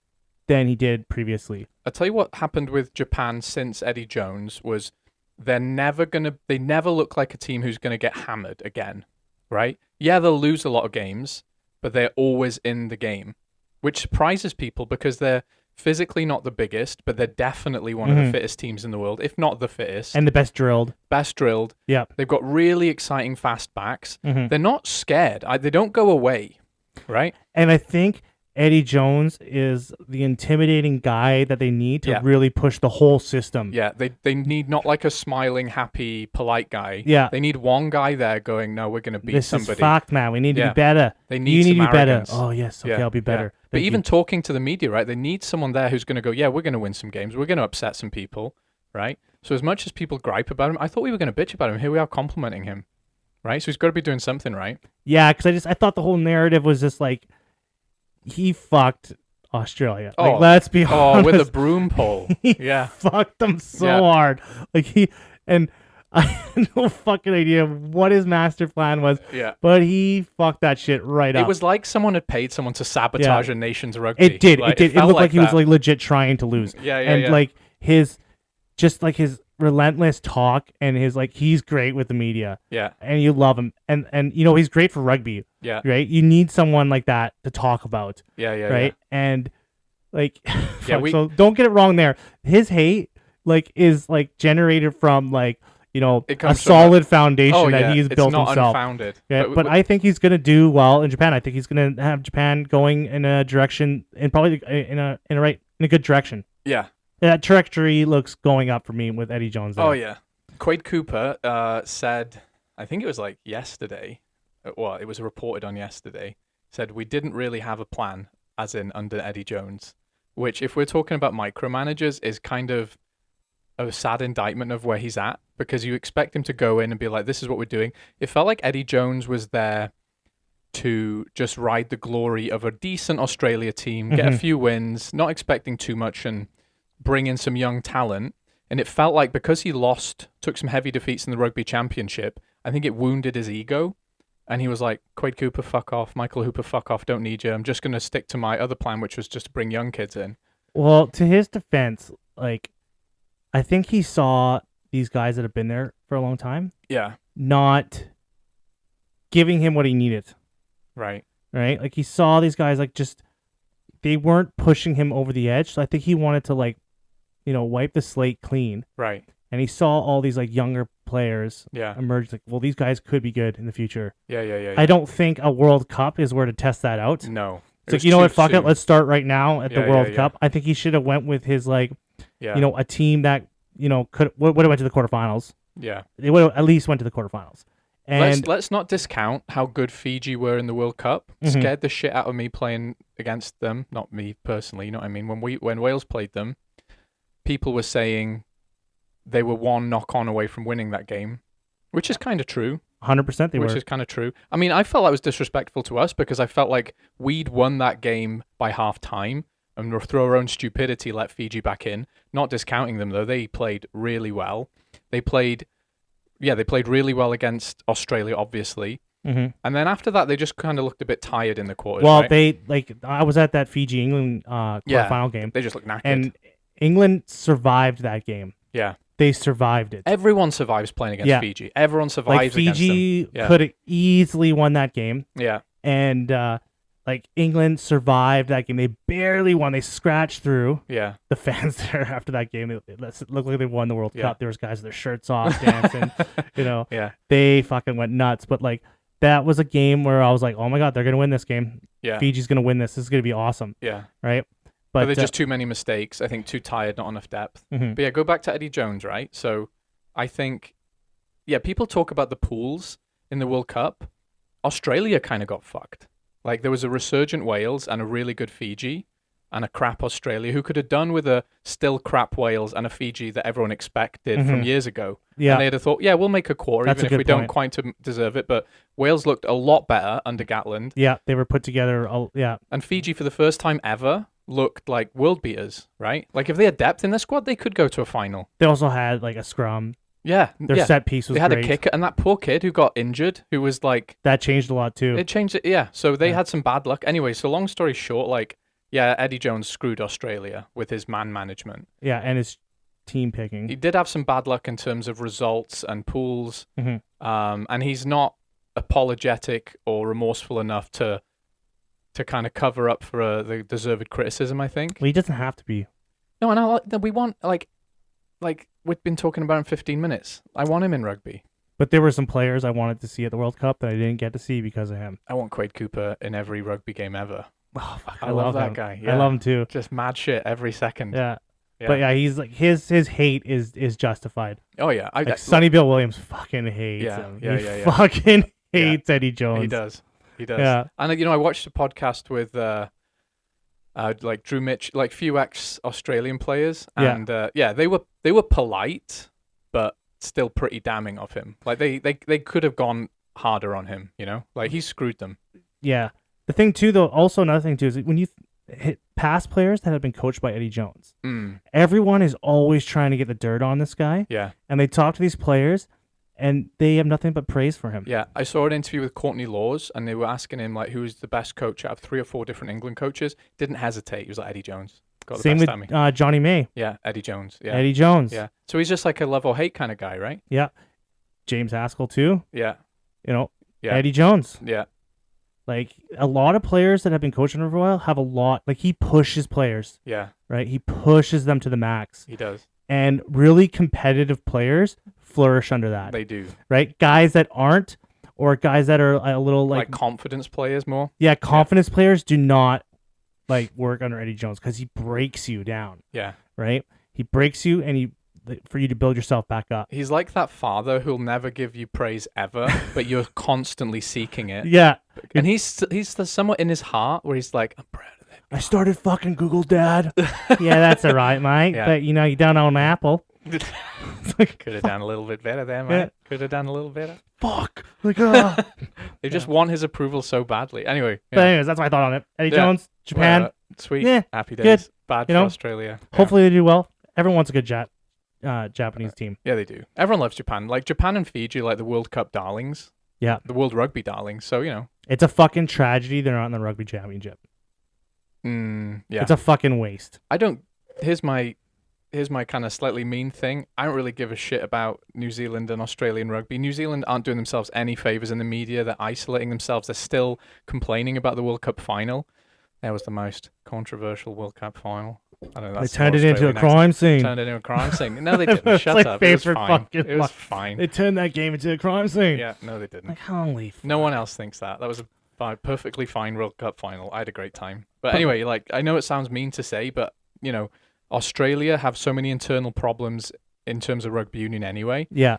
he did previously. I'll tell you what happened with Japan since Eddie Jones was. They never look like a team who's going to get hammered again, right? Yeah, they'll lose a lot of games, but they're always in the game, which surprises people because they're physically not the biggest, but they're definitely one of the fittest teams in the world, if not the fittest. And the best drilled. Yeah. They've got really exciting fast backs. They're not scared. They don't go away, right? And I think Eddie Jones is the intimidating guy that they need to really push the whole system. Yeah, they need not like a smiling, happy, polite guy. Yeah. They need one guy there going, no, we're going to beat somebody. This is fact, man. We need to be better. They need to be better. Oh, yes. Okay, I'll be better. But even talking to the media, right, they need someone there who's going to go, yeah, we're going to win some games. We're going to upset some people, right? So as much as people gripe about him, I thought we were going to bitch about him. Here we are complimenting him, right? So he's got to be doing something right. Yeah, because I thought the whole narrative was just like, he fucked Australia. Like, let's be honest. With a broom pole. He fucked them so hard. Like I had no fucking idea what his master plan was. Yeah. But he fucked that shit right up. It was like someone had paid someone to sabotage a nation's rugby. It did. Like, it looked like he was like legit trying to lose. And like his relentless talk and his like he's great with the media. Yeah. And you love him. And he's great for rugby. Yeah. Right? You need someone like that to talk about. Yeah. Right? Yeah. And like so don't get it wrong there. His hate like is like generated from like, a solid foundation that he's built not himself. Unfounded. Yeah, but I think he's gonna do well in Japan. I think he's gonna have Japan going in a direction and probably in a good direction. Yeah. That trajectory looks going up for me with Eddie Jones there. Oh, yeah. Quade Cooper said, I think it was like yesterday, well, it was reported on yesterday, said we didn't really have a plan as in under Eddie Jones, which, if we're talking about micromanagers, is kind of a sad indictment of where he's at, because you expect him to go in and be like, this is what we're doing. It felt like Eddie Jones was there to just ride the glory of a decent Australia team, get a few wins, not expecting too much, and bring in some young talent. And it felt like because he took some heavy defeats in the rugby championship, I think it wounded his ego. And he was like, Quade Cooper, fuck off. Michael Hooper, fuck off. Don't need you. I'm just going to stick to my other plan, which was just to bring young kids in. Well, to his defense, like, I think he saw these guys that have been there for a long time Yeah. not giving him what he needed. Right. Right? Like, he saw these guys, like, just, they weren't pushing him over the edge. So I think he wanted to, like, wipe the slate clean. Right. And he saw all these, like, younger players Yeah. emerge. Like, well, these guys could be good in the future. Yeah. I don't think a World Cup is where to test that out. No. So, you know what? Fuck it. Let's start right now at the Yeah, World yeah. Cup. I think he should have went with his, like, Yeah. a team that, would have went to the quarterfinals. Yeah. They would have at least went to the quarterfinals. And Let's not discount how good Fiji were in the World Cup. Scared the shit out of me playing against them. Not me personally, you know what I mean? When Wales played them, people were saying they were one knock-on away from winning that game, which is kind of true. 100% they were. Which is kind of true. I mean, I felt that was disrespectful to us because I felt like we'd won that game by half time and through our own stupidity let Fiji back in. Not discounting them, though. They played really well. They played really well against Australia, obviously. And then after that, they just kind of looked a bit tired in the quarters. Well, right? I was at that Fiji-England quarterfinal game. They just looked knackered. And England survived that game. Yeah. They survived it. Everyone survives playing against Fiji. Everyone survives against them. Fiji could have easily won that game. Yeah. And England survived that game. They barely won. They scratched through. Yeah. The fans there after that game, it looked like they won the World Cup. There was guys with their shirts off dancing. Yeah. They fucking went nuts. But that was a game where I was like, oh my God, they're gonna win this game. Yeah. Fiji's gonna win this. This is gonna be awesome. Yeah. Right. But there's just too many mistakes. I think too tired, not enough depth. But yeah, go back to Eddie Jones, right? So I think, people talk about the pools in the World Cup. Australia kind of got fucked. Like, there was a resurgent Wales and a really good Fiji and a crap Australia who could have done with a still crap Wales and a Fiji that everyone expected from years ago. Yeah. And they'd have thought, we'll make a quarter That's even if we don't quite deserve it. But Wales looked a lot better under Gatland. Yeah, they were put together. And Fiji, for the first time ever, looked like world beaters, right? Like, if they had depth in their squad, they could go to a final. They also had a scrum. Yeah. Their set piece was They had great. a kicker, and that poor kid who got injured, who was like... That changed a lot too. It changed it, yeah. So they had some bad luck. Anyway, so long story short, Eddie Jones screwed Australia with his man management. Yeah, and his team picking. He did have some bad luck in terms of results and pools, and he's not apologetic or remorseful enough to kind of cover up for the deserved criticism, I think. Well, he doesn't have to be. No, and we want, like we've been talking about in 15 minutes. I want him in rugby. But there were some players I wanted to see at the World Cup that I didn't get to see because of him. I want Quade Cooper in every rugby game ever. Oh, fuck, I love that him. guy. Yeah. I love him too. Just mad shit every second. Yeah. But he's like his hate is justified. Oh yeah, Sonny Bill Williams fucking hates him. He fucking hates Eddie Jones. He does. Yeah. And I watched a podcast with Drew Mitch, few ex-Australian players, and they were polite, but still pretty damning of him. Like they could have gone harder on him, he screwed them. Yeah. The thing too, though, also another thing too, is when you hit past players that have been coached by Eddie Jones, everyone is always trying to get the dirt on this guy. Yeah. And they talk to these players, and they have nothing but praise for him. Yeah, I saw an interview with Courtney Laws, and they were asking him who was the best coach out of 3 or 4 different England coaches. Didn't hesitate. He was like, Eddie Jones. Got the Same best with at me. Johnny May. Yeah, Eddie Jones. Yeah. Eddie Jones. Yeah. So he's just like a love or hate kind of guy, right? Yeah. James Haskell too. Yeah. Yeah. Eddie Jones. Yeah. A lot of players that have been coaching for a while have a lot. He pushes players. Yeah. Right. He pushes them to the max. He does. And really competitive players flourish under that. They do. Right. Guys that aren't, or guys that are a little like confidence players more. Yeah. Confidence players do not work under Eddie Jones because he breaks you down. Yeah. Right. He breaks you and for you to build yourself back up. He's like that father who'll never give you praise ever, but you're constantly seeking it. Yeah. And he's somewhat in his heart where he's like, I'm proud of them. I started fucking Google, Dad. Yeah, that's all right, mate. Yeah. But, you don't own Apple. It's like, Could have done a little bit better there, mate. Yeah. Could have done a little better. fuck. Like, They just want his approval so badly. Anyway. But anyways, that's my thought on it. Eddie Yeah. Jones, Japan. Well, sweet. Yeah, Happy good. days. Bad You for know, Australia. Yeah. Hopefully they do well. Everyone wants a good Japanese team. Yeah, they do. Everyone loves Japan. Like Japan and Fiji, like the World Cup darlings. Yeah. The World Rugby darlings. So, It's a fucking tragedy they're not in the rugby championship. yeah. It's a fucking waste. I don't. Here's my kind of slightly mean thing. I don't really give a shit about New Zealand and Australian rugby. New Zealand aren't doing themselves any favors in the media. They're isolating themselves. They're still complaining about the World Cup final. That was the most controversial World Cup final. I don't know. They turned it into a crime scene. Turned it into a crime scene. No, they didn't. It's Shut my up. It was favorite fine. fucking It was line. fine. They turned that game into a crime scene. Yeah, no, they didn't. Like, holy fuck. No one else thinks that. That was a perfectly fine World Cup final. I had a great time. But anyway, like, I know it sounds mean to say, but, Australia have so many internal problems in terms of rugby union anyway. Yeah.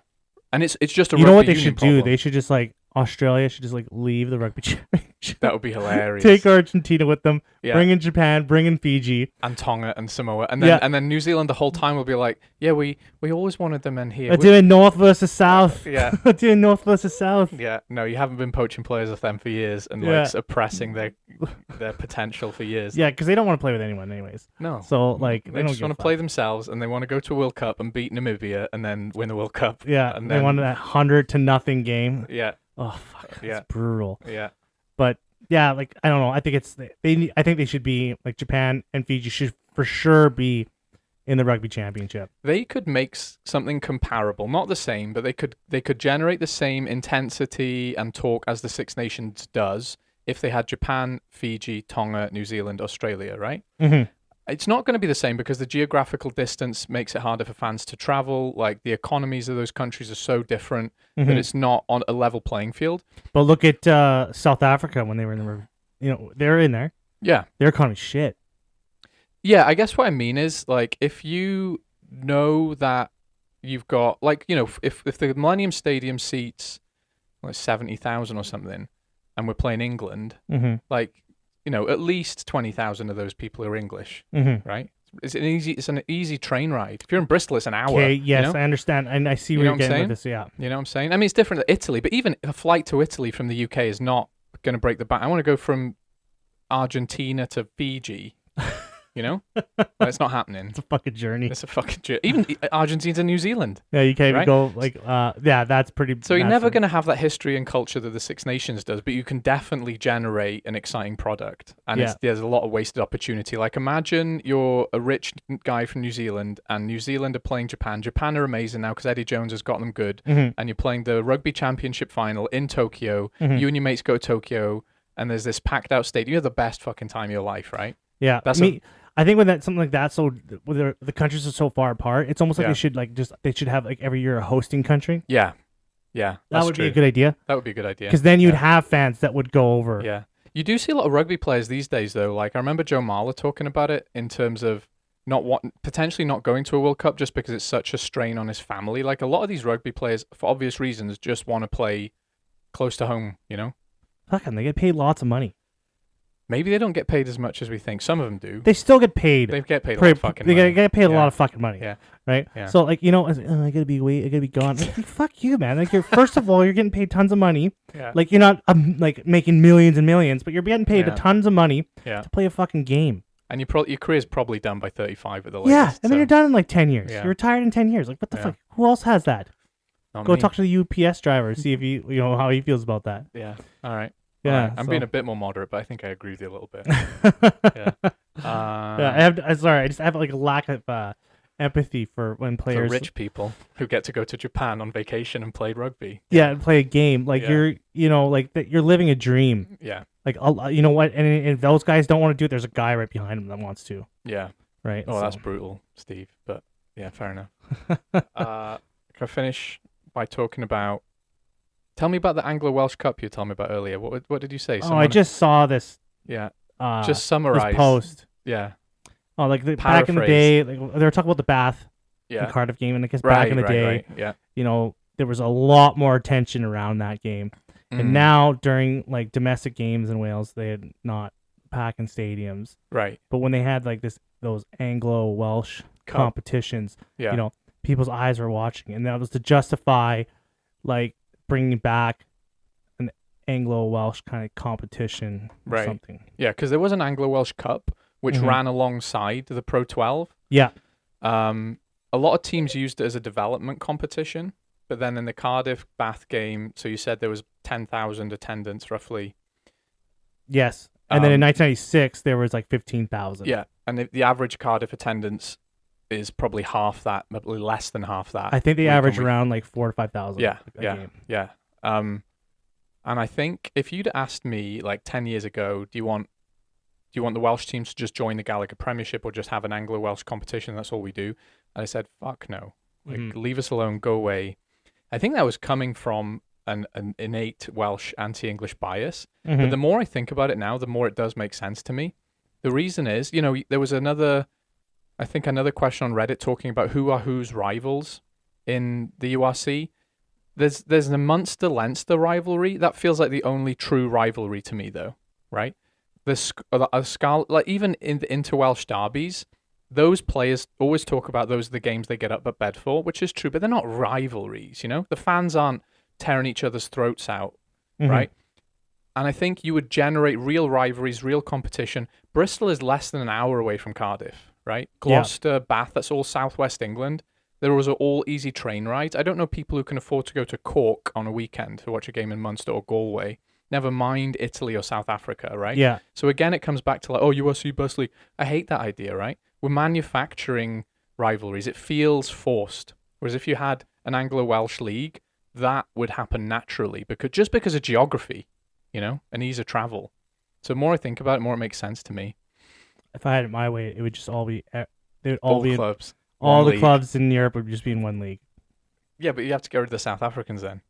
And it's just a You know what rugby they union should do? problem. They should just Australia should just leave the rugby championship. That would be hilarious. Take Argentina with them. Yeah. Bring in Japan. Bring in Fiji. And Tonga and Samoa. And then New Zealand the whole time will be like, yeah, we always wanted them in here. We're doing North versus South. Yeah. We're doing North versus South. Yeah, no, you haven't been poaching players off them for years and suppressing their potential for years. Yeah, because they don't want to play with anyone anyways. No. So they don't just give a want to fuck. play themselves and they want to go to a World Cup and beat Namibia and then win the World Cup. Yeah, and they then, won that 100-0 game. Yeah, Oh fuck, that's Yeah. brutal. yeah. But yeah, I don't know. I think I think they should be Japan and Fiji should for sure be in the rugby championship. They could make something comparable, not the same, but they could generate the same intensity and talk as the Six Nations does if they had Japan, Fiji, Tonga, New Zealand, Australia, right? Mm-hmm. It's not going to be the same because the geographical distance makes it harder for fans to travel. Like the economies of those countries are so different that it's not on a level playing field. But look at South Africa when they were in the they're in there. Yeah. Their economy's shit. Yeah, I guess what I mean is like if you know that you've got if the Millennium Stadium seats like 70,000 or something and we're playing England, like at least 20,000 of those people are English, right? It's an easy train ride. If you're in Bristol, it's an hour. Okay, yes, I understand, and I see where you're getting with this. Yeah, you know what I'm saying? I mean, it's different to Italy, but even a flight to Italy from the UK is not going to break the bank. I want to go from Argentina to Fiji. But it's not happening. It's a fucking journey. It's a fucking journey. Even Argentina to New Zealand. Yeah, you can't even right? go that's pretty. So you're never going to have that history and culture that the Six Nations does, but you can definitely generate an exciting product. And there's a lot of wasted opportunity. Like imagine you're a rich guy from New Zealand and New Zealand are playing Japan. Japan are amazing now because Eddie Jones has got them good. And you're playing the rugby championship final in Tokyo. You and your mates go to Tokyo and there's this packed out stadium. You have the best fucking time of your life, right? Yeah. I think when something like that, so when the countries are so far apart, it's almost like they should have every year a hosting country. Yeah, that would be a good idea. That would be a good idea because then you'd have fans that would go over. Yeah, you do see a lot of rugby players these days, though. Like I remember Joe Marler talking about it in terms of potentially not going to a World Cup just because it's such a strain on his family. Like a lot of these rugby players, for obvious reasons, just want to play close to home. Fucking, they get paid lots of money. Maybe they don't get paid as much as we think. Some of them do. They still get paid. They get paid a lot of fucking money. They get paid a lot of fucking money. Yeah. Right? Yeah. So, I gotta be gone. Fuck you, man. First of all, you're getting paid tons of money. Yeah. Like, you're not, making millions and millions, but you're getting paid tons of money to play a fucking game. And your career's probably done by 35 at the latest. Yeah, and then you're done in 10 years. Yeah. You're retired in 10 years. Like, what the fuck? Who else has that? Not Go me. talk to the UPS driver, see if he, how he feels about that. Yeah. All right. Yeah, right. I'm being a bit more moderate, but I think I agree with you a little bit. Yeah. I just have a lack of empathy for when players for rich people who get to go to Japan on vacation and play rugby. Yeah, and play a game you're you're living a dream. Yeah. Like you know what, and if those guys don't want to do it, there's a guy right behind them that wants to. Yeah. Right. Oh, that's brutal, Steve. But yeah, fair enough. Can I finish by talking about? Tell me about the Anglo-Welsh Cup you told me about earlier. What did you say? I just saw this. Yeah. Just summarize. This post. Yeah. Oh, back in the day, they were talking about the Bath and Cardiff game, and I guess back in the day, yeah. There was a lot more attention around that game, and now during domestic games in Wales, they had not packing stadiums. Right. But when they had like those Anglo-Welsh Cup. competitions, Yeah. you know, people's eyes were watching, and that was to justify like bringing back an Anglo-Welsh kind of competition or Right. something. Yeah, because there was an Anglo-Welsh Cup which Mhm. ran alongside the Pro 12. Yeah. A lot of teams used it as a development competition, but then in the Cardiff Bath game, so you said there was 10,000 attendance roughly. Yes. And then in Um, 1996 there was like 15,000. Yeah, and the average Cardiff attendance is probably half that, probably less than half that. I think they week on average week. around like 4,000 to 5,000. Yeah, a yeah, game. yeah. And I think if you'd asked me like 10 years ago, do you want the Welsh teams to just join the Gallagher Premiership or just have an Anglo-Welsh competition? That's all we do. And I said, fuck no. Like, Mhm. leave us alone, go away. I think that was coming from an innate Welsh anti-English bias. But Mhm. the more I think about it now, the more it does make sense to me. The reason is, you know, there was another question on Reddit talking about who are whose rivals in the URC. There's the Munster-Leinster rivalry. That feels like the only true rivalry to me, though, right? Like even in the inter-Welsh derbies, those players always talk about those are the games they get up at bed for, which is true, but they're not rivalries, you know? The fans aren't tearing each other's throats out, Mhm. right? And I think you would generate real rivalries, real competition. Bristol is less than an hour away from Cardiff, right? Gloucester, Bath, that's all southwest England. There was all easy train rides. I don't know people who can afford to go to Cork on a weekend to watch a game in Munster or Galway. Never mind Italy or South Africa, right? Yeah. So again, it comes back to like, oh, USC bus league. I hate that idea, right? We're manufacturing rivalries. It feels forced. Whereas if you had an Anglo-Welsh league, that would happen naturally because of geography, you know, and ease of travel. So the more I think about it, more it makes sense to me. If I had it my way, it would just all be they would All be clubs. all one the league. clubs in Europe would just be in one league. Yeah, but you have to get rid of the South Africans then.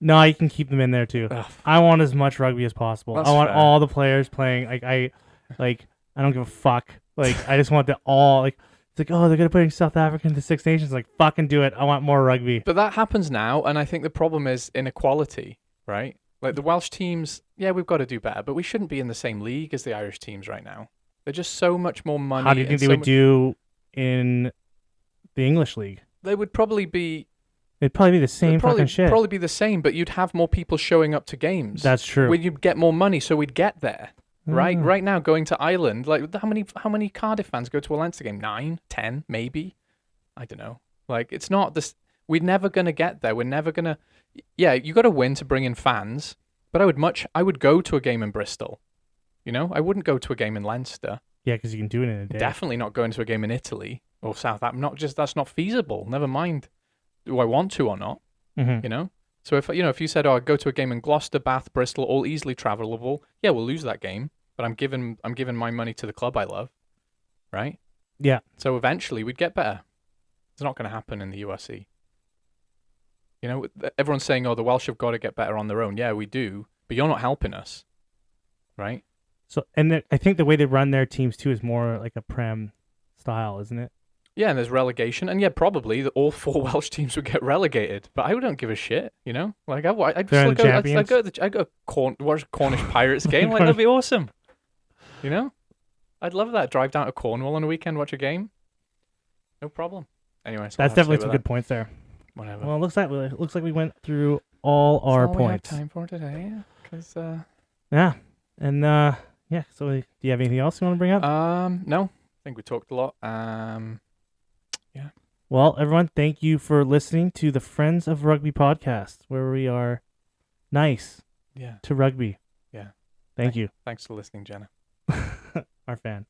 No, you can keep them in there too. Ugh. I want as much rugby as possible. That's I want fair. all the players playing. I don't give a fuck. Like I just want the all like. It's like, oh, they're gonna put South Africa into Six Nations. Like, fucking do it. I want more rugby. But that happens now, and I think the problem is inequality, right? Like the Welsh teams, yeah, we've got to do better, but we shouldn't be in the same league as the Irish teams right now. They're just so much more money. How do you think they would do in the English league? They would probably be. It'd probably be the same fucking shit. Probably be the same, but you'd have more people showing up to games. That's true. You'd get more money, so we'd get there. Right, Mm. right now going to Ireland, like how many Cardiff fans go to a Leinster game? 9, 10, maybe. I don't know. Like it's not this. We're never gonna get there. We're never gonna. Yeah, you got to win to bring in fans. But I would go to a game in Bristol. You know, I wouldn't go to a game in Leinster. Yeah, because you can do it in a day. Definitely not going to a game in Italy or South Africa. That's not feasible. Never mind, do I want to or not? Mm-hmm. You know. So if you said, oh, I'd go to a game in Gloucester, Bath, Bristol, all easily travelable, yeah, we'll lose that game. But I'm giving my money to the club I love, right? Yeah. So eventually we'd get better. It's not going to happen in the USC. You know, everyone's saying, oh, the Welsh have got to get better on their own. Yeah, we do, but you're not helping us, right? So, and I think the way they run their teams too is more like a Prem style, isn't it? Yeah, and there's relegation, and yeah, probably all 4 Welsh teams would get relegated. But I don't give a shit, you know. Like I'd They're still the champions? I go watch Cornish Pirates game. Like that'd be awesome, you know. I'd love that. Drive down to Cornwall on a weekend, watch a game. No problem. Anyway, That's definitely some good points there. Whatever. Well, it looks like we went through all our points. We have time for today, because Yeah, and yeah. So, do you have anything else you want to bring up? no, I think we talked a lot. Yeah. Well, everyone, thank you for listening to the Friends of Rugby podcast, where we are nice Yeah. to rugby. Yeah. Thank you. Thanks for listening, Jenna. Our fan.